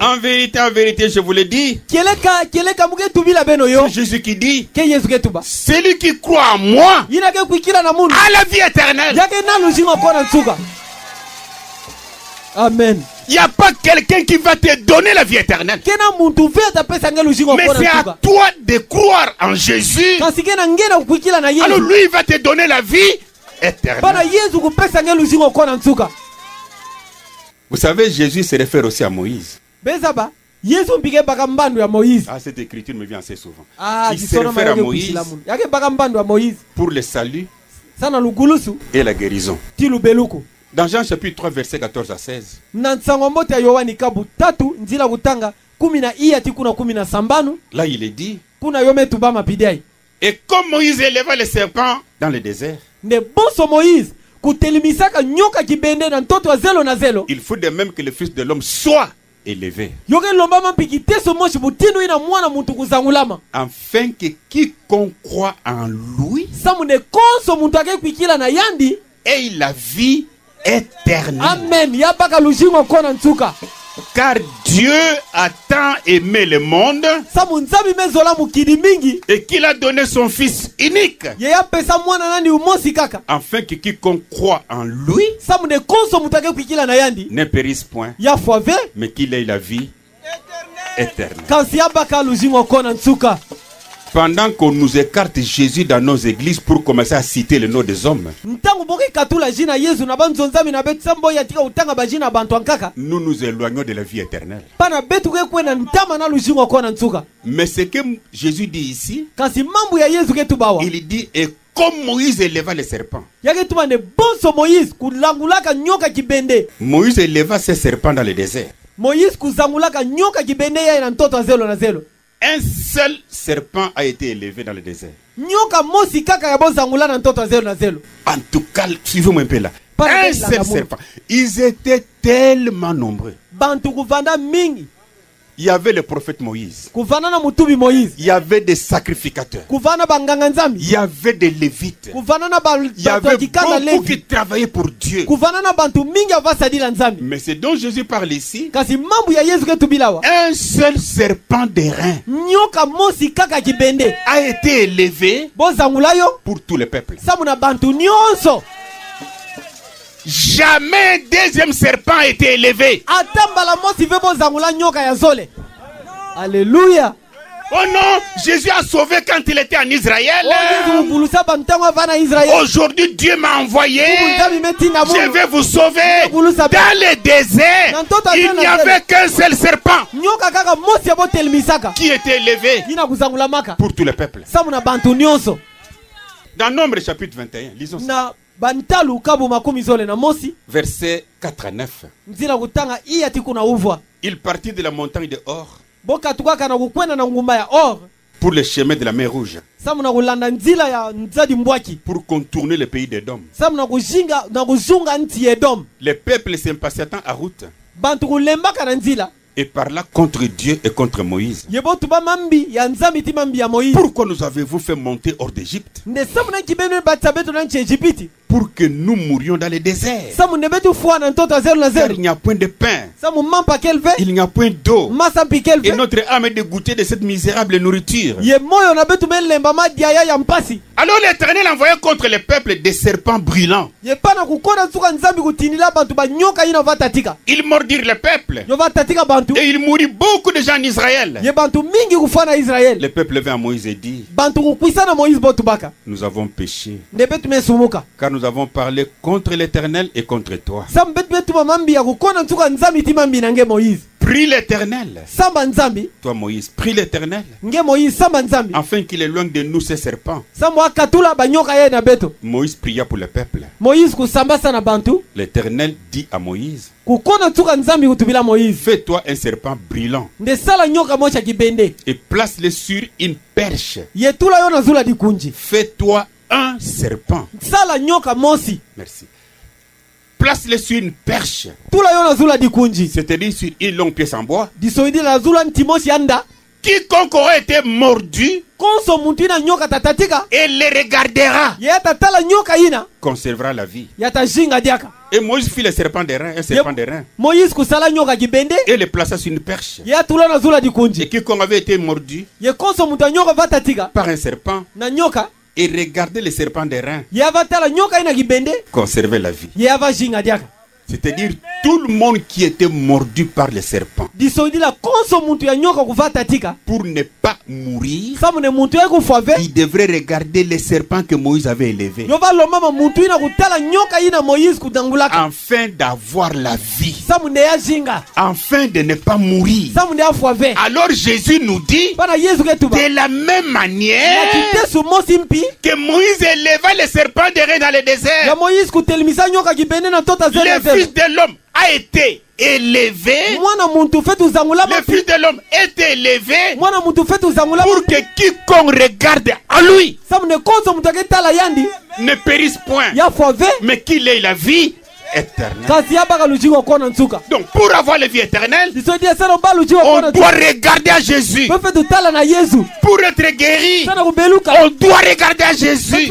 en vérité je vous le dis, c'est Jésus qui dit, celui qui croit en moi a la vie éternelle. Amen. Il n'y a pas quelqu'un qui va te donner la vie éternelle. Mais c'est à toi de croire en Jésus. Alors lui il va te donner la vie éternelle. Vous savez, Jésus se réfère aussi à Moïse. Ah, cette écriture me vient assez souvent. Il se réfère à Moïse pour le salut et la guérison. Dans Jean chapitre 3 verset 14 à 16. Là il est dit, et comme Moïse éleva le serpent dans le désert, il faut de même que le Fils de l'homme soit élevé, afin que quiconque croit en lui ait la vie éternelle. Amen. Car Dieu a tant aimé le monde et qu'il a donné son Fils unique, afin que quiconque croit en lui ne périsse point, mais qu'il ait la vie éternelle. Pendant qu'on nous écarte Jésus dans nos églises pour commencer à citer le nom des hommes, nous nous éloignons de la vie éternelle. Mais ce que Jésus dit ici, il dit, et comme Moïse éleva le serpent. Moïse éleva ses serpents dans le désert. Un seul serpent a été élevé dans le désert. En tout cas, suivez-moi un peu là. Un seul serpent. Ils étaient tellement nombreux. Il y avait le prophète Moïse. Il y avait des sacrificateurs. Il y avait des lévites. Il y avait beaucoup qui travaillaient pour Dieu. Mais c'est dont Jésus parle ici. Un seul serpent d'airain a été élevé pour tous les peuples. Jamais un deuxième serpent a été élevé. Alléluia. Oh non, Jésus a sauvé quand il était en Israël. Aujourd'hui, Dieu m'a envoyé. Je vais vous sauver. Dans le désert, il n'y avait qu'un seul serpent qui était élevé pour tous les peuples. Dans Nombre chapitre 21, lisons ça. Verset 4 à 9. Il partit de la montagne de Or pour le chemin de la mer Rouge, pour contourner le pays d'Édom. Les peuples s'impatientant à route et parla contre Dieu et contre Moïse. Pourquoi nous avez-vous fait monter hors d'Égypte? Pour que nous mourions dans le désert. Car il n'y a point de pain, il n'y a point d'eau, et notre âme est dégoûtée de cette misérable nourriture. Alors l'Éternel envoya contre les peuples des serpents brûlants. Ils mordirent le peuple et il mourit beaucoup de gens en Israël. Le peuple vint à Moïse et dit: nous avons péché, car nous avons parlé contre l'Éternel et contre toi. Prie l'Éternel, toi Moïse, prie l'Éternel, afin qu'il éloigne de nous ces serpents. Moïse pria pour le peuple. L'Éternel dit à Moïse: fais-toi un serpent brûlant et place-le sur une perche. Fais-toi un serpent. Merci. Place-le sur une perche, c'est-à-dire sur une longue pièce en bois. Quiconque aurait été mordu et le regardera conservera la vie. Et Moïse fit le serpent d'airain, un serpent d'airain, et le plaça sur une perche. Et quiconque avait été mordu par un serpent et regardait le serpent d'airain conservait la vie. C'est-à-dire tout le monde qui était mordu par le serpent, pour ne pas mourir, il devrait regarder le serpent que Moïse avait élevé, afin d'avoir la vie, afin de ne pas mourir. Alors Jésus nous dit, de la même manière que Moïse éleva le serpent d'airain dans le désert, le Fils de l'homme a été élevé. Le Fils de l'homme est élevé pour que quiconque regarde à lui ne périsse point, mais qu'il ait la vie éternelle. Donc pour avoir la vie éternelle, on doit regarder à Jésus. Pour être guéri, on doit regarder à Jésus.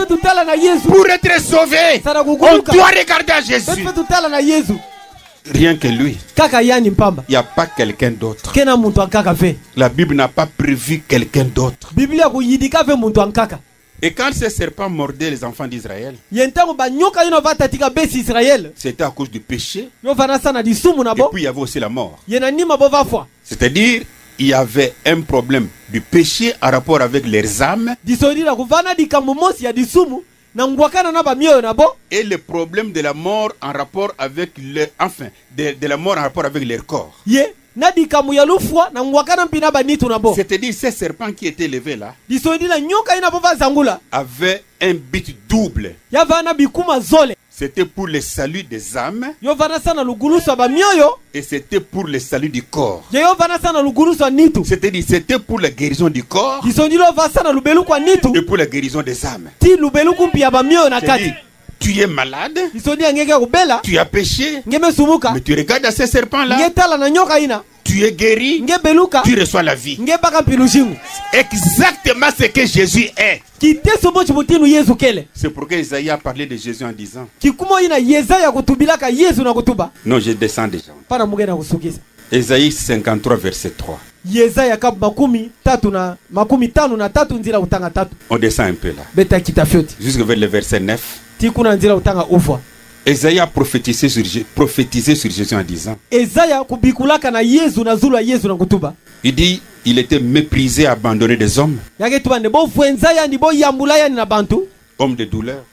Pour être sauvé, on doit regarder à Jésus. Rien que lui. Il n'y a pas quelqu'un d'autre. La Bible n'a pas prévu quelqu'un d'autre. Et quand ces serpents mordaient les enfants d'Israël, c'était à cause du péché. Et puis il y avait aussi la mort. C'est-à-dire, il y avait un problème du péché en rapport avec leurs âmes, et le problème de la mort en rapport avec leur, enfin, de la mort en rapport avec leur corps. C'est-à-dire ces serpents qui étaient levés là avaient un but double. C'était pour le salut des âmes et c'était pour le salut du corps. C'est-à-dire c'était pour la guérison du corps et pour la guérison des âmes. Tu es malade, tu as péché, mais tu regardes à ces serpents-là, tu es guéri, tu reçois la vie. Exactement ce que Jésus est. C'est pourquoi Isaïe a parlé de Jésus en disant: non, je descends déjà. Isaïe 53 verset 3. On descend un peu là, jusqu'au vers le verset 9. Esaïe a prophétisé sur Jésus en disant, il dit, il était méprisé, abandonné des hommes, homme de douleur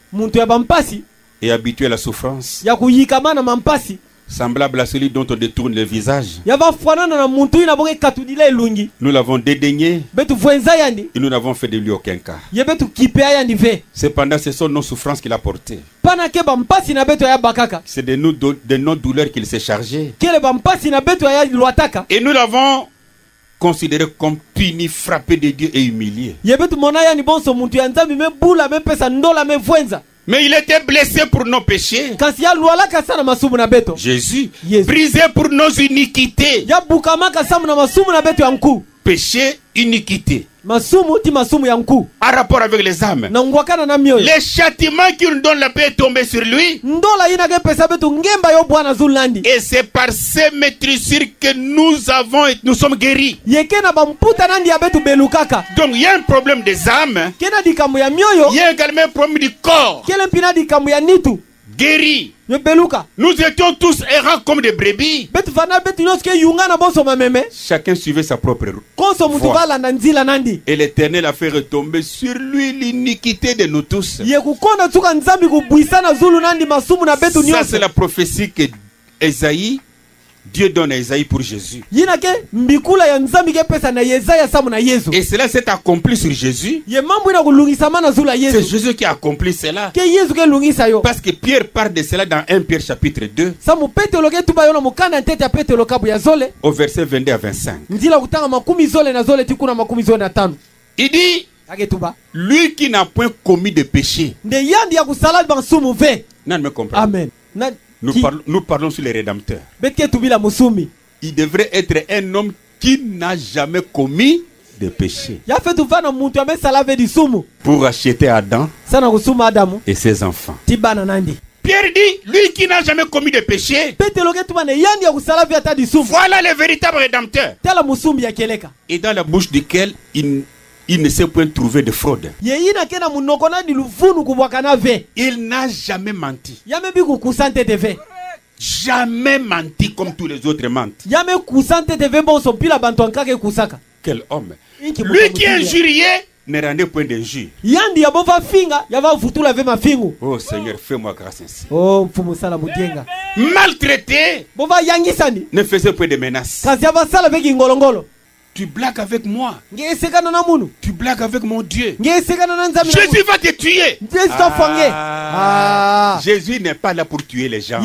et habitué à la souffrance, semblable à celui dont on détourne le visage. Nous l'avons dédaigné et nous n'avons fait de lui aucun cas. Cependant, ce sont nos souffrances qu'il a portées. C'est de nos douleurs qu'il s'est chargé. Et nous l'avons considéré comme puni, frappé de Dieu et humilié. Mais il était blessé pour nos péchés. Jésus, brisé pour nos iniquités. Péché, iniquité. En rapport avec les âmes. Les châtiments qui nous donnent la paix est tombé sur lui. Et c'est par ces maîtrisures que nous sommes guéris. Donc il y a un problème des âmes. Il y a également un problème du corps. Guéri. Nous étions tous errants comme des brebis. Chacun suivait sa propre voie. Et l'Éternel a fait retomber sur lui l'iniquité de nous tous. Ça, c'est la prophétie que Dieu donne à Esaïe pour Jésus. Et cela s'est accompli sur Jésus. C'est Jésus qui a accompli cela. Parce que Pierre parle de cela dans 1 Pierre chapitre 2. Au verset 22 à 25. Il dit, lui qui n'a point commis de péché. Non, me comprends. Amen. Nous parlons sur les rédempteurs. Il devrait être un homme qui n'a jamais commis de péché. Pour acheter Adam et ses enfants. Pierre dit, lui qui n'a jamais commis de péché, voilà le véritable rédempteur. Et dans la bouche duquel il ne s'est point trouvé de fraude. Il n'a jamais menti. Jamais menti comme tous les autres mentent. Quel homme. Lui qui est injurié ne rendait point d'injure. Oh Seigneur, fais-moi grâce ainsi. Maltraité ne faisait point de menaces. Tu blagues avec moi. Tu blagues avec mon Dieu. Jésus va te tuer. Jésus n'est pas là pour tuer les gens.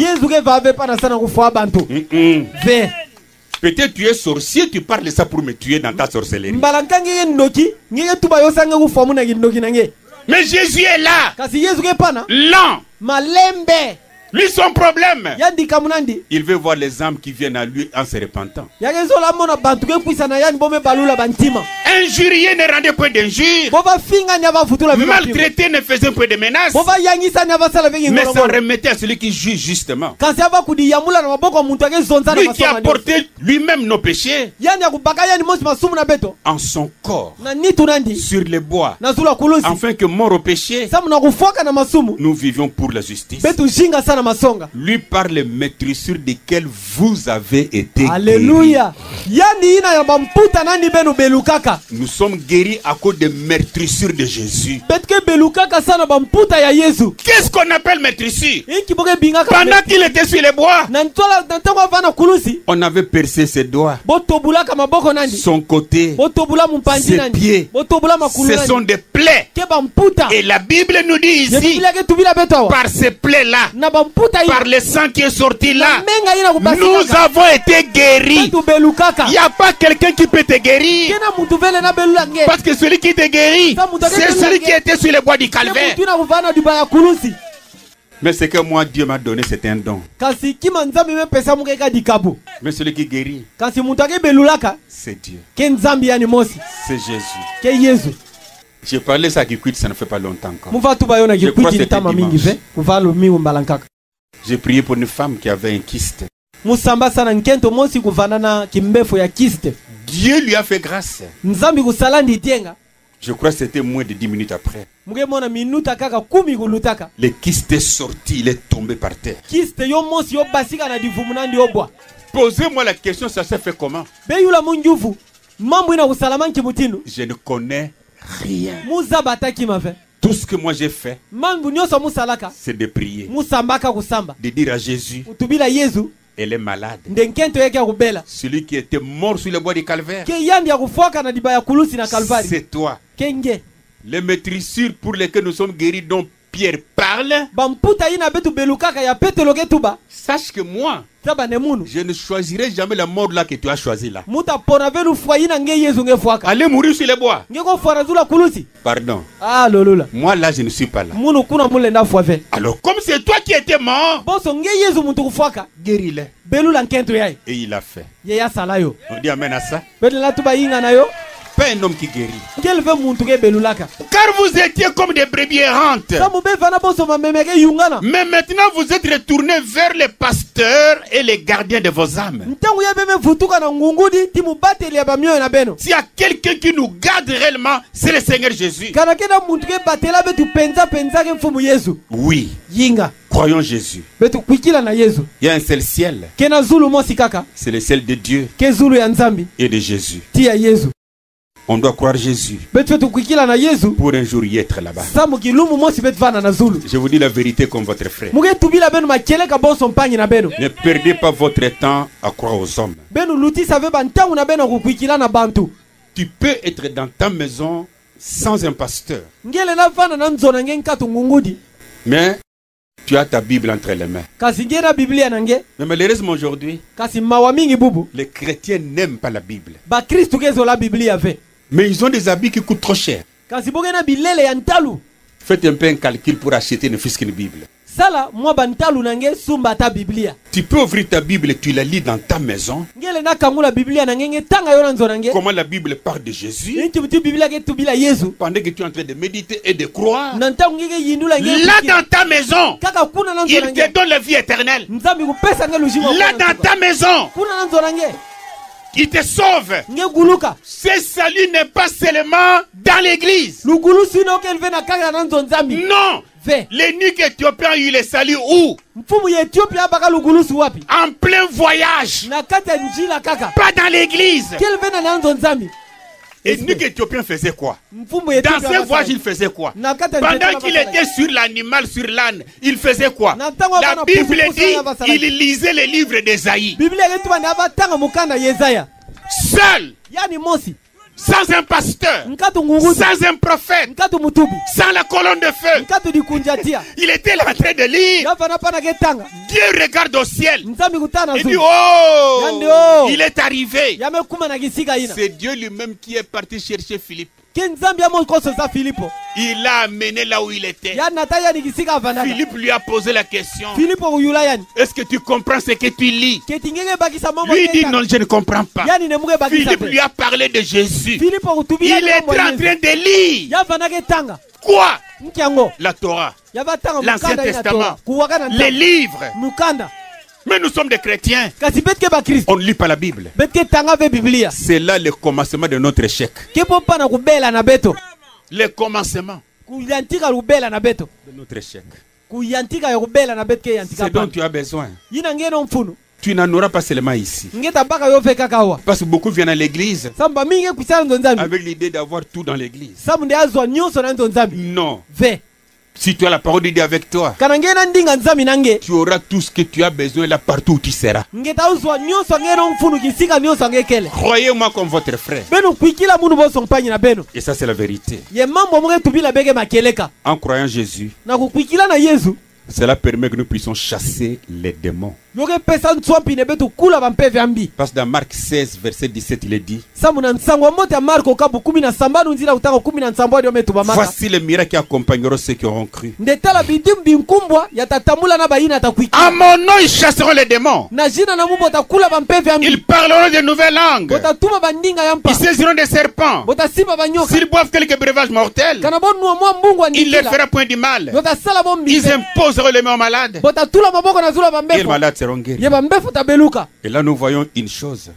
Peut-être tu es sorcier, tu parles de ça pour me tuer dans ta sorcellerie. Mais Jésus est là. Lent. Lui, son problème, il veut voir les âmes qui viennent à lui en se repentant. Injurié ne rendait point d'injure. Maltraité ne faisait point de menaces. Mais s'en remettait à celui qui juge justement. Lui qui a porté lui-même nos péchés en son corps sur les bois, afin que mort au péché, nous vivions pour la justice. Lui parle les maîtrisures desquelles vous avez été Alléluia. Guéris. Nous sommes guéris à cause des maîtrisures de Jésus. Qu'est-ce qu'on appelle maîtrisure? Pendant qu'il était sur les bois, on avait percé ses doigts, son côté, ses pieds. Ce sont des plaies. Et la Bible nous dit ici, par ces plaies-là, par le sang qui est sorti là, nous avons été guéris. Il n'y a pas quelqu'un qui peut te guérir. Parce que celui qui te guérit, c'est celui qui était sur les bois du calvaire. Mais ce que moi Dieu m'a donné, c'est un don. Mais celui qui guérit, c'est Dieu. C'est Jésus. J'ai parlé ça à Kikwit, ça ne fait pas longtemps encore. Je crois que c'était dimanche. J'ai prié pour une femme qui avait un kyste. Dieu lui a fait grâce. Je crois que c'était moins de 10 minutes après. Muge mona minuta kaka 10 kulutaka. Le kyste est sorti, il est tombé par terre. Kyste yo monsi yo basika na divumu nandi obwa. Posez-moi la question, ça s'est fait comment? Be yula munjuvu. Mambo ina usalama nkimutindu. Je ne connais rien. Muza bataki mafe. Tout ce que moi j'ai fait, c'est de prier, de dire à Jésus, elle est malade. Celui qui était mort sur le bois du calvaire, c'est toi. Les maîtrissures pour lesquelles nous sommes guéris, dont Pierre parle, sache que moi, je ne choisirai jamais la mort là que tu as choisi là. Allez mourir sur les bois. Pardon. Moi là je ne suis pas là. Alors comme c'est toi qui étais mort, guéris-le. Et il a fait. On dit amen à ça. Pas un homme qui guérit. Car vous étiez comme des brebis errantes. Mais maintenant vous êtes retournés vers les pasteurs et les gardiens de vos âmes. S'il y a quelqu'un qui nous garde réellement, c'est le Seigneur Jésus. Oui. Croyons Jésus. Il y a un seul ciel. C'est le ciel de Dieu et de Jésus. On doit croire Jésus pour un jour y être là-bas. Je vous dis la vérité comme votre frère. Ne perdez pas votre temps à croire aux hommes. Tu peux être dans ta maison sans un pasteur, mais tu as ta Bible entre les mains. Mais malheureusement aujourd'hui, les chrétiens n'aiment pas la Bible. Mais ils ont des habits qui coûtent trop cher. Faites un peu un calcul pour acheter ne fût-ce qu'une Bible. Tu peux ouvrir ta Bible et tu la lis dans ta maison. Comment la Bible parle de Jésus. Pendant que tu es en train de méditer et de croire. Là dans ta maison, il te donne la vie éternelle. Là dans ta maison, il te sauve. Ce salut n'est pas seulement dans l'église. Non. L'eunuque éthiopien, il est salut où? En plein voyage. Pas dans l'église. L'eunuque éthiopien faisait quoi? Dans ce voyage, il faisait quoi? Pendant qu'il était sur l'animal, sur l'âne, il faisait quoi? La Bible dit il lisait les livres d'Ésaïe. Seul. Sans un pasteur, sans un prophète, sans la colonne de feu. Il était là en train de lire. Dieu regarde au ciel et dit oh, il est arrivé. C'est Dieu lui-même qui est parti chercher Philippe. Il l'a amené là où il était. Philippe lui a posé la question. Est-ce que tu comprends ce que tu lis? Lui dit non, je ne comprends pas. Philippe lui a parlé de Jésus. Il est en train de lire. Quoi? La Torah, l'Ancien Testament, les livres. Mais nous sommes des chrétiens. On ne lit pas la Bible. C'est là le commencement de notre échec. Le commencement de notre échec. C'est dont tu as besoin. Tu n'en auras pas seulement ici. Parce que beaucoup viennent à l'église avec l'idée d'avoir tout dans l'église. Non. Si tu as la parole de Dieu avec toi, tu auras tout ce que tu as besoin là partout où tu seras. Croyez-moi comme votre frère. Et ça c'est la vérité. En croyant Jésus, cela permet que nous puissions chasser les démons. Parce que dans Marc 16, verset 17, il est dit: voici les miracles qui accompagneront ceux qui auront cru. À mon nom, ils chasseront les démons. Ils parleront de nouvelles langues. Ils saisiront des serpents. S'ils boivent quelques breuvages mortels, il ne leur fera point du mal. Ils imposeront les mains aux malades. Et les malades seront guéris. Et là nous voyons une chose.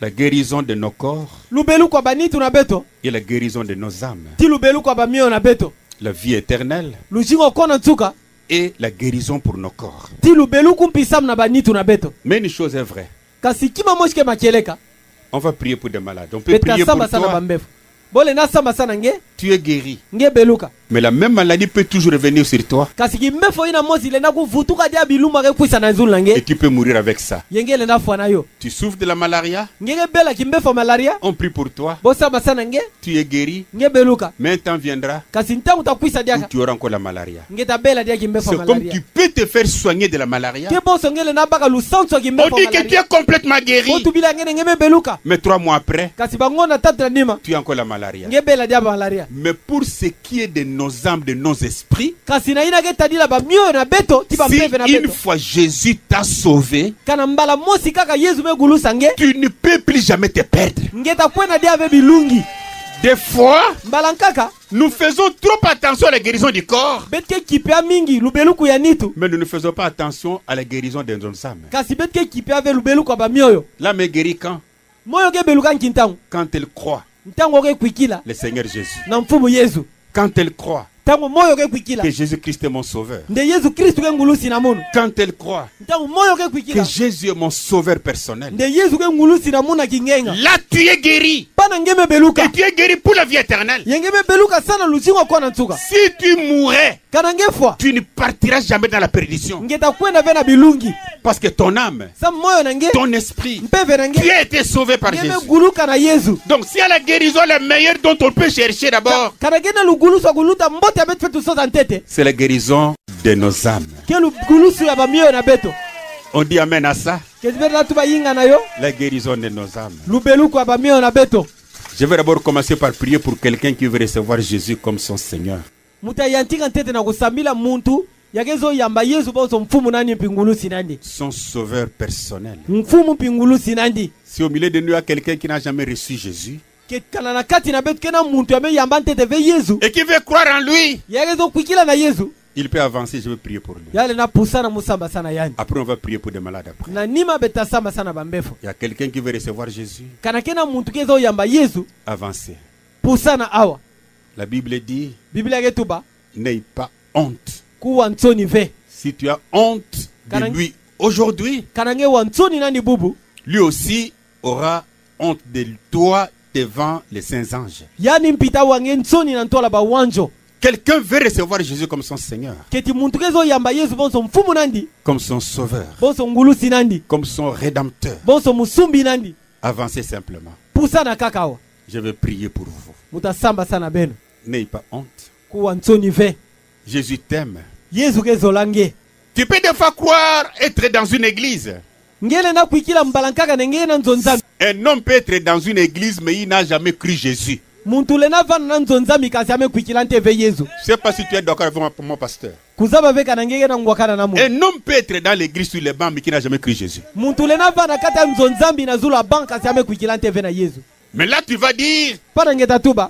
La guérison de nos corps lubelu kwa banitu na beto et la guérison de nos âmes. ti lubelu kwa bamio na beto La vie éternelle lujingo kona ntuka et la guérison pour nos corps. ti lubelu kumpisam na banitu na beto. Mais une chose est vraie. Kasi kima moshke makeleka On va prier pour des malades. On peut prier pour toi. Bole na samba sana nge Tu es guéri. Nge beluka. Mais la même maladie peut toujours revenir sur toi. Kasi kimefo ina mozi le na kuvutuka dia biluma ke kwisa na nzulu nge. Et tu peux mourir avec ça. Yengele na fwana yo. Tu souffres de la malaria. Ngege bela kimefo malaria. On prie pour toi. Bo samba sana nge. Tu es guéri. Nge beluka. Mais un temps viendra. Kasi ntangu takwisa dia Tu auras encore la malaria. Nge tabela dia kimefo C'est malaria. comme tu peux te faire soigner de la malaria. Ke bo songele na baka lusanso kimefo malaria. On dit que tu es complètement guéri. Bo tubila ngene ngeme beluka. Mais 3 mois après, kasi bangona tatra nima. Tu as encore la malaria. Nge bela dia malaria. Mais pour ce qui est de nos âmes, de nos esprits, si une fois Jésus t'a sauvé, tu ne peux plus jamais te perdre. Des fois, nous faisons trop attention à la guérison du corps, mais nous ne faisons pas attention à la guérison de nos âmes. L'âme est guérie quand? Quand elle croit le Seigneur Jésus. Quand elle croit que Jésus-Christ est mon sauveur. Quand elle croit que Jésus est mon sauveur personnel. Là tu es guéri. Et tu es guéri pour la vie éternelle. Si tu mourrais, tu ne partiras jamais dans la perdition. Parce que ton âme, ton esprit, tu as été sauvé par Jésus. Donc si y a la guérison la meilleure dont on peut chercher d'abord, c'est la guérison de nos âmes. On dit amen à ça. La guérison de nos âmes. Je vais d'abord commencer par prier pour quelqu'un qui veut recevoir Jésus comme son Seigneur. Son sauveur personnel. Si au milieu de nous il y a quelqu'un qui n'a jamais reçu Jésus et qui veut croire en lui, il peut avancer, je vais prier pour lui. Après on va prier pour des malades après. Il y a quelqu'un qui veut recevoir Jésus. Avancez. La Bible dit, n'aie pas honte. Si tu as honte de lui aujourd'hui, lui aussi aura honte de toi devant les saints anges. Quelqu'un veut recevoir Jésus comme son Seigneur, comme son sauveur, comme son rédempteur. Avancez simplement. Je vais prier pour vous. N'ayez pas honte. Jésus t'aime. Tu peux des fois croire être dans une église. Un homme peut être dans une église mais il n'a jamais cru Jésus. Je ne sais pas si tu es d'accord avec mon pasteur. Un homme peut être dans l'église sur les bancs mais qui n'a jamais cru Jésus. Mais là tu vas dire,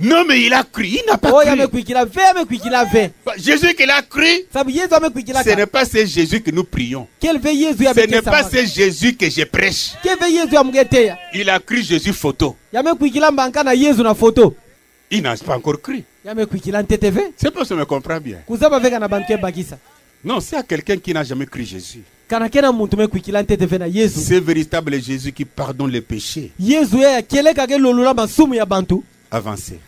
non mais il a cru, il n'a pas cru. Jésus qu'il a cru, ce n'est pas ce Jésus que nous prions. Ce n'est pas ce Jésus que je prêche. Il a cru Jésus photo. Il n'a pas encore cru. C'est pas ça, me comprend bien. Non, c'est à quelqu'un qui n'a jamais cru Jésus. C'est véritable Jésus qui pardonne les péchés. Avancez.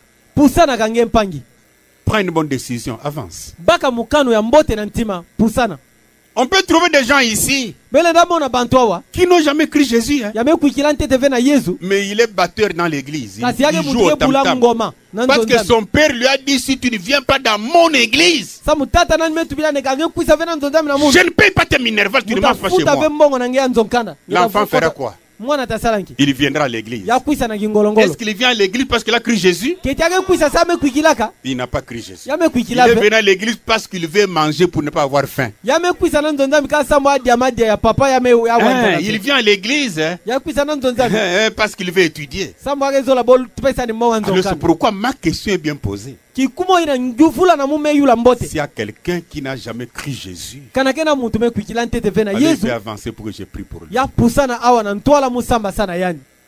Prends une bonne décision, avance. On peut trouver des gens ici qui n'ont jamais cru Jésus. Mais il est batteur dans l'église. Il joue au tam-tam. Parce que son père lui a dit, si tu ne viens pas dans mon église, je ne paye pas tes minervales, tu ne m'as pas chez moi. L'enfant fera quoi? Il viendra à l'église. Est-ce qu'il vient à l'église parce qu'il a cru Jésus? Il n'a pas cru Jésus. Il est venu à l'église parce qu'il veut manger pour ne pas avoir faim. Il vient à l'église parce qu'il veut étudier. C'est pourquoi ma question est bien posée. S'il y a quelqu'un qui n'a jamais cru Jésus, allez avancer pour que je prie pour lui.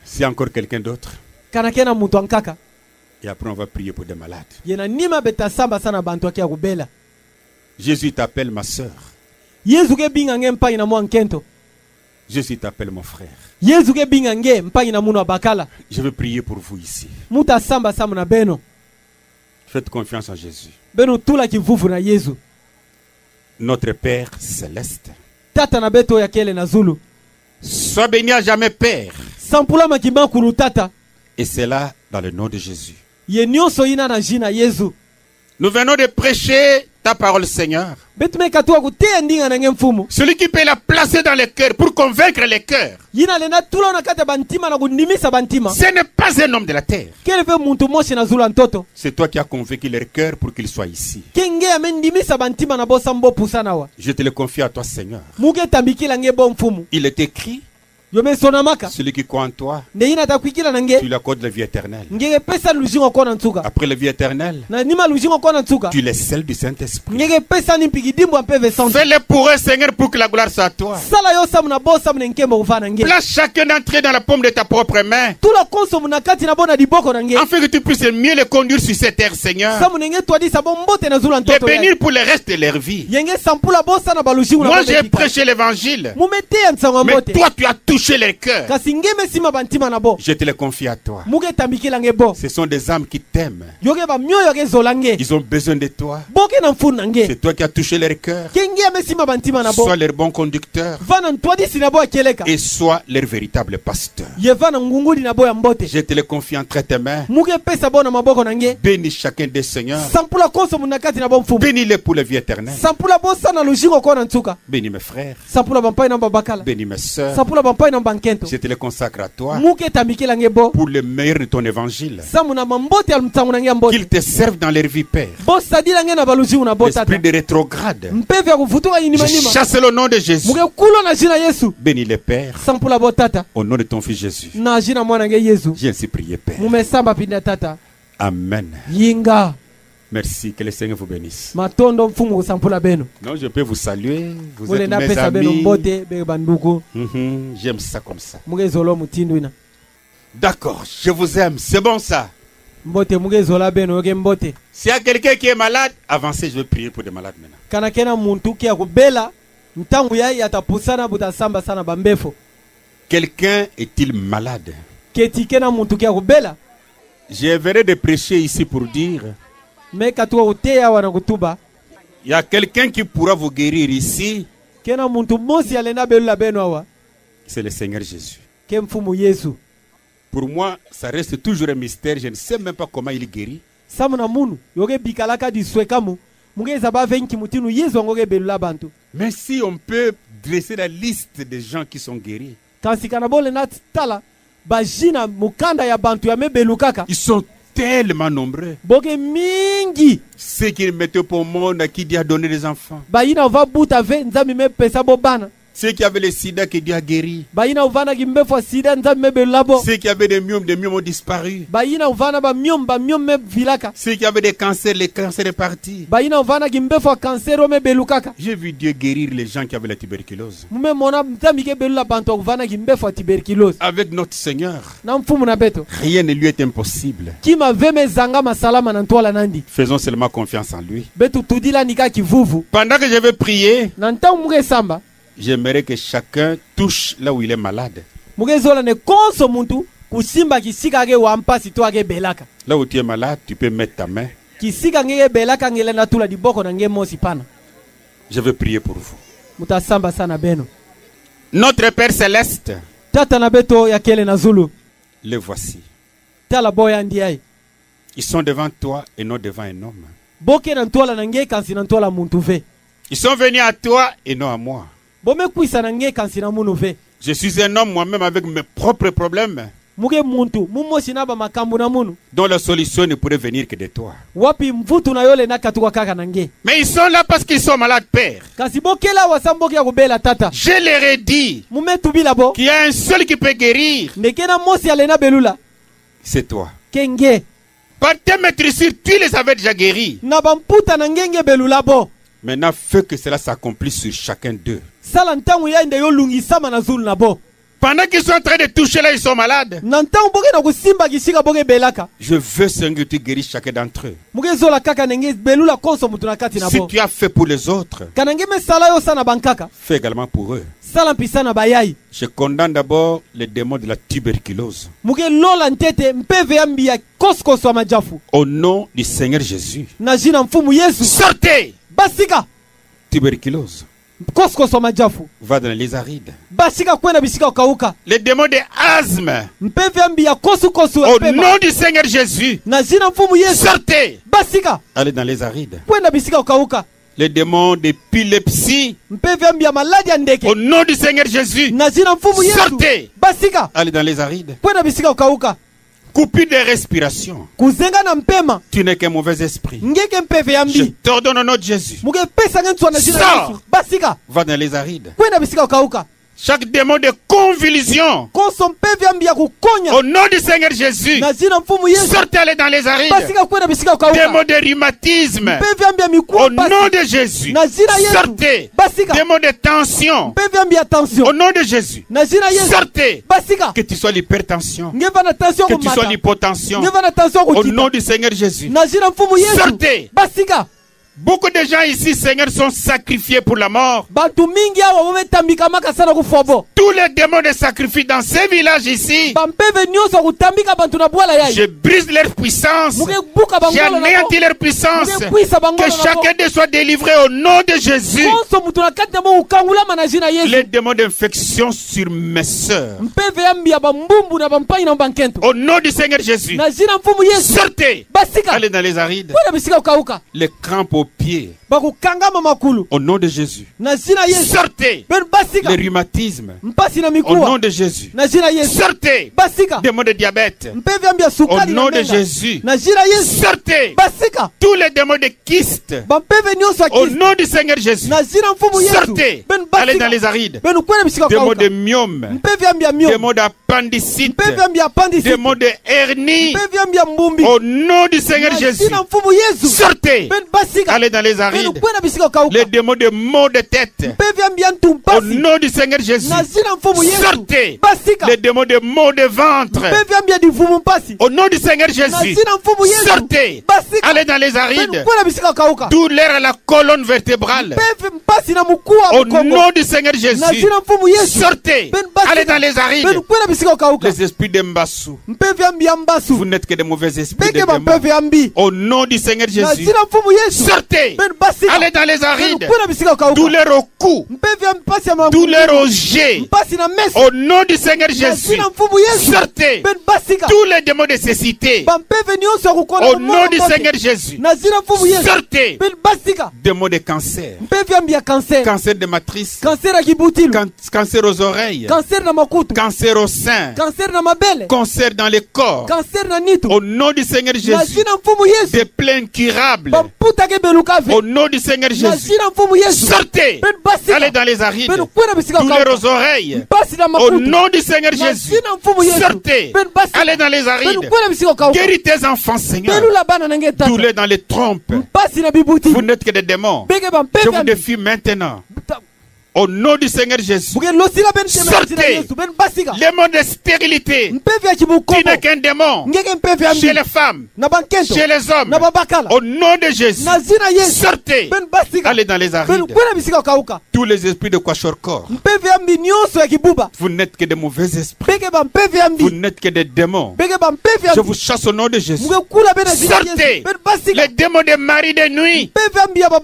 C'est encore quelqu'un d'autre. Kanakena muntu ankaka. Et après on va prier pour des malades. Yena nima betasamba sana bantu akia kubela. Jésus t'appelle ma sœur. Yesu ke binga nge mpangi na mwa nkento. Jésus t'appelle mon frère. Yesu ke binga nge mpangi na munu abakala. Je veux prier pour vous ici. Muta samba samu na beno. Faites confiance en Jésus. Beno tula kivuvu na Yesu. Notre Père céleste. Tata na beto ya kele na Zulu. Sois béni à jamais, Père. Sampula makima kulu tata. Et c'est là dans le nom de Jésus. Ye nyonso ina na jina Yesu. Nous venons de prêcher ta parole, Seigneur. Celui qui peut la placer dans les cœurs pour convaincre les cœurs. Ce n'est pas un homme de la terre. C'est toi qui as convaincu leurs cœurs pour qu'ils soient ici. Je te le confie à toi, Seigneur. Il est écrit: celui qui croit en toi, tu lui accordes la vie éternelle. Après la vie éternelle, tu les scelles du Saint-Esprit. Fais-le pour eux, Seigneur, pour que la gloire soit à toi. Place chacun d'entre eux dans la paume de ta propre main, afin que tu puisses mieux les conduire sur cette terre, Seigneur. Les bénir pour le reste de leur vie. Moi, j'ai prêché l'évangile, mais toi, tu as touché les cœurs. Je te les confie à toi. Ce sont des âmes qui t'aiment. Ils ont besoin de toi. C'est toi qui as touché leur cœur. Sois leur bon conducteur et sois leur véritable pasteur. Je te les confie entre tes mains. Bénis chacun des seigneurs. Bénis-les pour la vie éternelle. Bénis mes frères. Bénis mes sœurs. Je te les consacre à toi pour le meilleur de ton évangile. Qu'ils te servent dans leur vie, Père. L'esprit de rétrograde, je chasse le nom de Jésus. Bénis les Pères. Au nom de ton Fils Jésus. J'ai ainsi prié, Père. Amen. Merci, que le Seigneur vous bénisse. Non, je peux vous saluer. Vous êtes mes amis. J'aime ça comme ça. D'accord, je vous aime. C'est bon ça. S'il y a quelqu'un qui est malade, avancez, je vais prier pour des malades maintenant. Quelqu'un est-il malade? J'aimerais de prêcher ici pour dire: il y a quelqu'un qui pourra vous guérir ici. C'est le Seigneur Jésus. Pour moi, ça reste toujours un mystère. Je ne sais même pas comment il guérit. Mais si on peut dresser la liste des gens qui sont guéris, ils sont tellement nombreux. Ceux qui ne mettent pas au monde, à qui Dieu a donné des enfants. Ceux qui avaient le sida, que Dieu a guéri. Ceux qui avaient des myomes ont disparu. Ceux qui avaient des cancers, les cancers sont partis. J'ai vu Dieu guérir les gens qui avaient la tuberculose. Avec notre Seigneur, rien ne lui est impossible. Faisons seulement confiance en lui. Pendant que je vais prier, j'aimerais que chacun touche là où il est malade. Là où tu es malade, tu peux mettre ta main. Je veux prier pour vous. Notre Père Céleste, les voici. Ils sont devant toi et non devant un homme. Ils sont venus à toi et non à moi. Je suis un homme moi-même avec mes propres problèmes, dont la solution ne pourrait venir que de toi. Mais ils sont là parce qu'ils sont malades, Père. Je leur ai dit qu'il y a un seul qui peut guérir. C'est toi. Par tes maîtrisures, tu les avais déjà guéris. Maintenant, fais que cela s'accomplisse sur chacun d'eux. Pendant qu'ils sont en train de toucher là, ils sont malades. Je veux, Seigneur, que tu guérisses chacun d'entre eux. Si tu as fait pour les autres, fais également pour eux. Je condamne d'abord les démons de la tuberculose. Au nom du Seigneur Jésus. Sortez! Tuberculose. Va dans les arides. Les démons de asthme. Au nom du Seigneur Jésus. Sortez. Allez dans les arides. Les démons d'épilepsie. Au nom du Seigneur Jésus. Sortez. Allez dans les arides. Coupure de respiration. Tu n'es qu'un mauvais esprit. Je t'ordonne au nom de Jésus. Sors. Va dans les arides. Chaque démon de convulsion, au nom du Seigneur Jésus, sortez aller dans les arides. Démon de rhumatisme, au nom de Jésus, sortez. Démon de tension, au nom de Jésus, sortez. Que tu sois l'hypertension, que tu sois l'hypotension, au nom du Seigneur Jésus, sortez. Beaucoup de gens ici, Seigneur, sont sacrifiés pour la mort. Tous les démons de sacrifice dans ces villages ici, je brise leur puissance. J'anéantis leur puissance. Que chacun d'eux soit délivré au nom de Jésus. Les démons d'infection sur mes soeurs, au nom du Seigneur Jésus, sortez. Allez dans les arides. Les crampes aux pieds, au nom de Jésus, sortez. Les rhumatismes, au nom de Jésus, sortez. Démons de diabète, au nom de Jésus, sortez. Tous les démons de kyste, au nom du Seigneur Jésus, sortez. Allez dans les arides. Démons de myome, démons d'appendicite, démons de hernie, au nom du Seigneur Jésus, sortez. Allez dans les arides. Les démons de maux de tête, au nom du Seigneur Jésus, sortez. Les démons de maux de ventre, au nom du Seigneur Jésus, sortez. Allez dans les arides. Douleur à la colonne vertébrale, au nom du Seigneur Jésus, sortez. Allez dans les arides. Les esprits de Mbassou, vous n'êtes que des mauvais esprits de démons. Au nom du Seigneur Jésus, sortez. Allez dans les arides. Douleur au cou, douleur au jet, au nom du Seigneur Jésus, sortez. Tous les démons de cécité, au nom du Seigneur Jésus, sortez. Démons de cancer, cancer de matrice, cancer aux oreilles, cancer au sein, cancer dans les corps, au nom du Seigneur Jésus, des plaies incurables, au nom du Seigneur Jésus, sortez. Allez dans les arides. Douleur aux oreilles, au nom du Seigneur Jésus, sortez. Allez dans les arides. Guéris tes enfants, Seigneur. Douleur dans les trompes, vous n'êtes que des démons. Je vous défie maintenant, au nom du Seigneur Jésus, sortez. Les mots de stérilité, qui n'est qu'un démon chez les femmes, chez les hommes, au nom de Jésus, sortez. Allez dans les arides. Tous les esprits de Kwashorkor, vous n'êtes que des mauvais esprits, vous n'êtes que des démons. Je vous chasse au nom de Jésus. Sortez. Les démons de mari de nuit,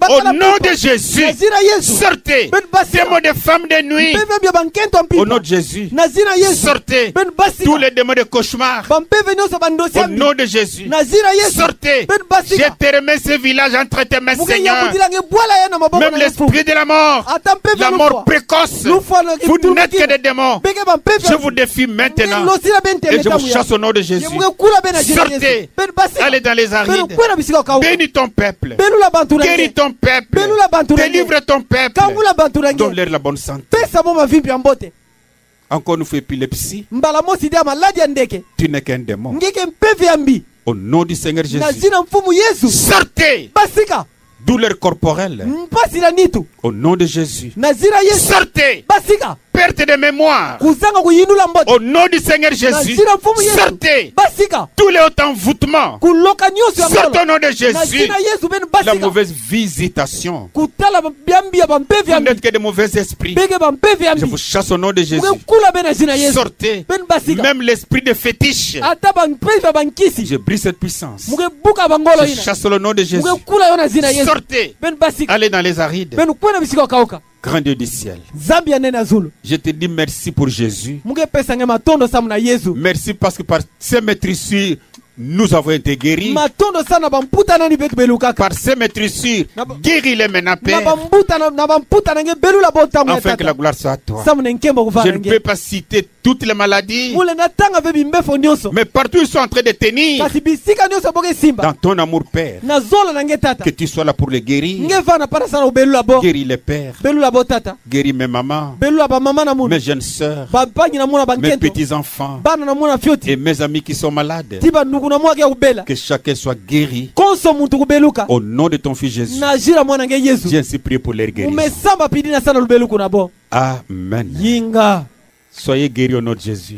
au nom de Jésus, sortez. Démons de femmes de nuit, au nom de Jésus, sortez. Tous les démons de cauchemar, au nom de Jésus, sortez. Je te remets ce village entre tes mains, Seigneur. Même l'esprit de la mort précoce, vous n'êtes que des démons. Je vous défie maintenant et je vous chasse au nom de Jésus. Sortez. Allez dans les arides. Bénis ton peuple, guéris ton peuple, délivre ton peuple, donne-leur la bonne santé. Encore nous fait épilepsie, tu n'es qu'un démon. Au nom du Seigneur Jésus, sortez. douleur corporelle. Au nom de Jésus. Sortez. Perte de mémoire. Au nom du Seigneur Jésus. Sortez. Tous les hauts envoûtements. Sortez au nom de Jésus. La mauvaise visitation. Vous n'êtes que de mauvais esprits. Je vous chasse au nom de Jésus. Sortez. Même l'esprit de fétiche. Je brise cette puissance. Je chasse au nom de Jésus. Sortez. Allez dans les arides. Grand Dieu du ciel. Je te dis merci pour Jésus. Merci parce que par ces maîtrisures, nous avons été guéris. Par ces maîtrisures, guéris-les maintenant, Père. Afin que la gloire soit à toi. Je ne peux pas citer toutes les maladies, mais partout ils sont en train de tenir dans ton amour, Père. Que tu sois là pour les guérir. Guéris les pères. Guéris mes mamans, mes jeunes sœurs, mes petits enfants et mes amis qui sont malades. Que chacun soit guéri au nom de ton fils Jésus. J'ai ainsi prié pour les guérir. Amen. Soyez guéris au nom de Jésus.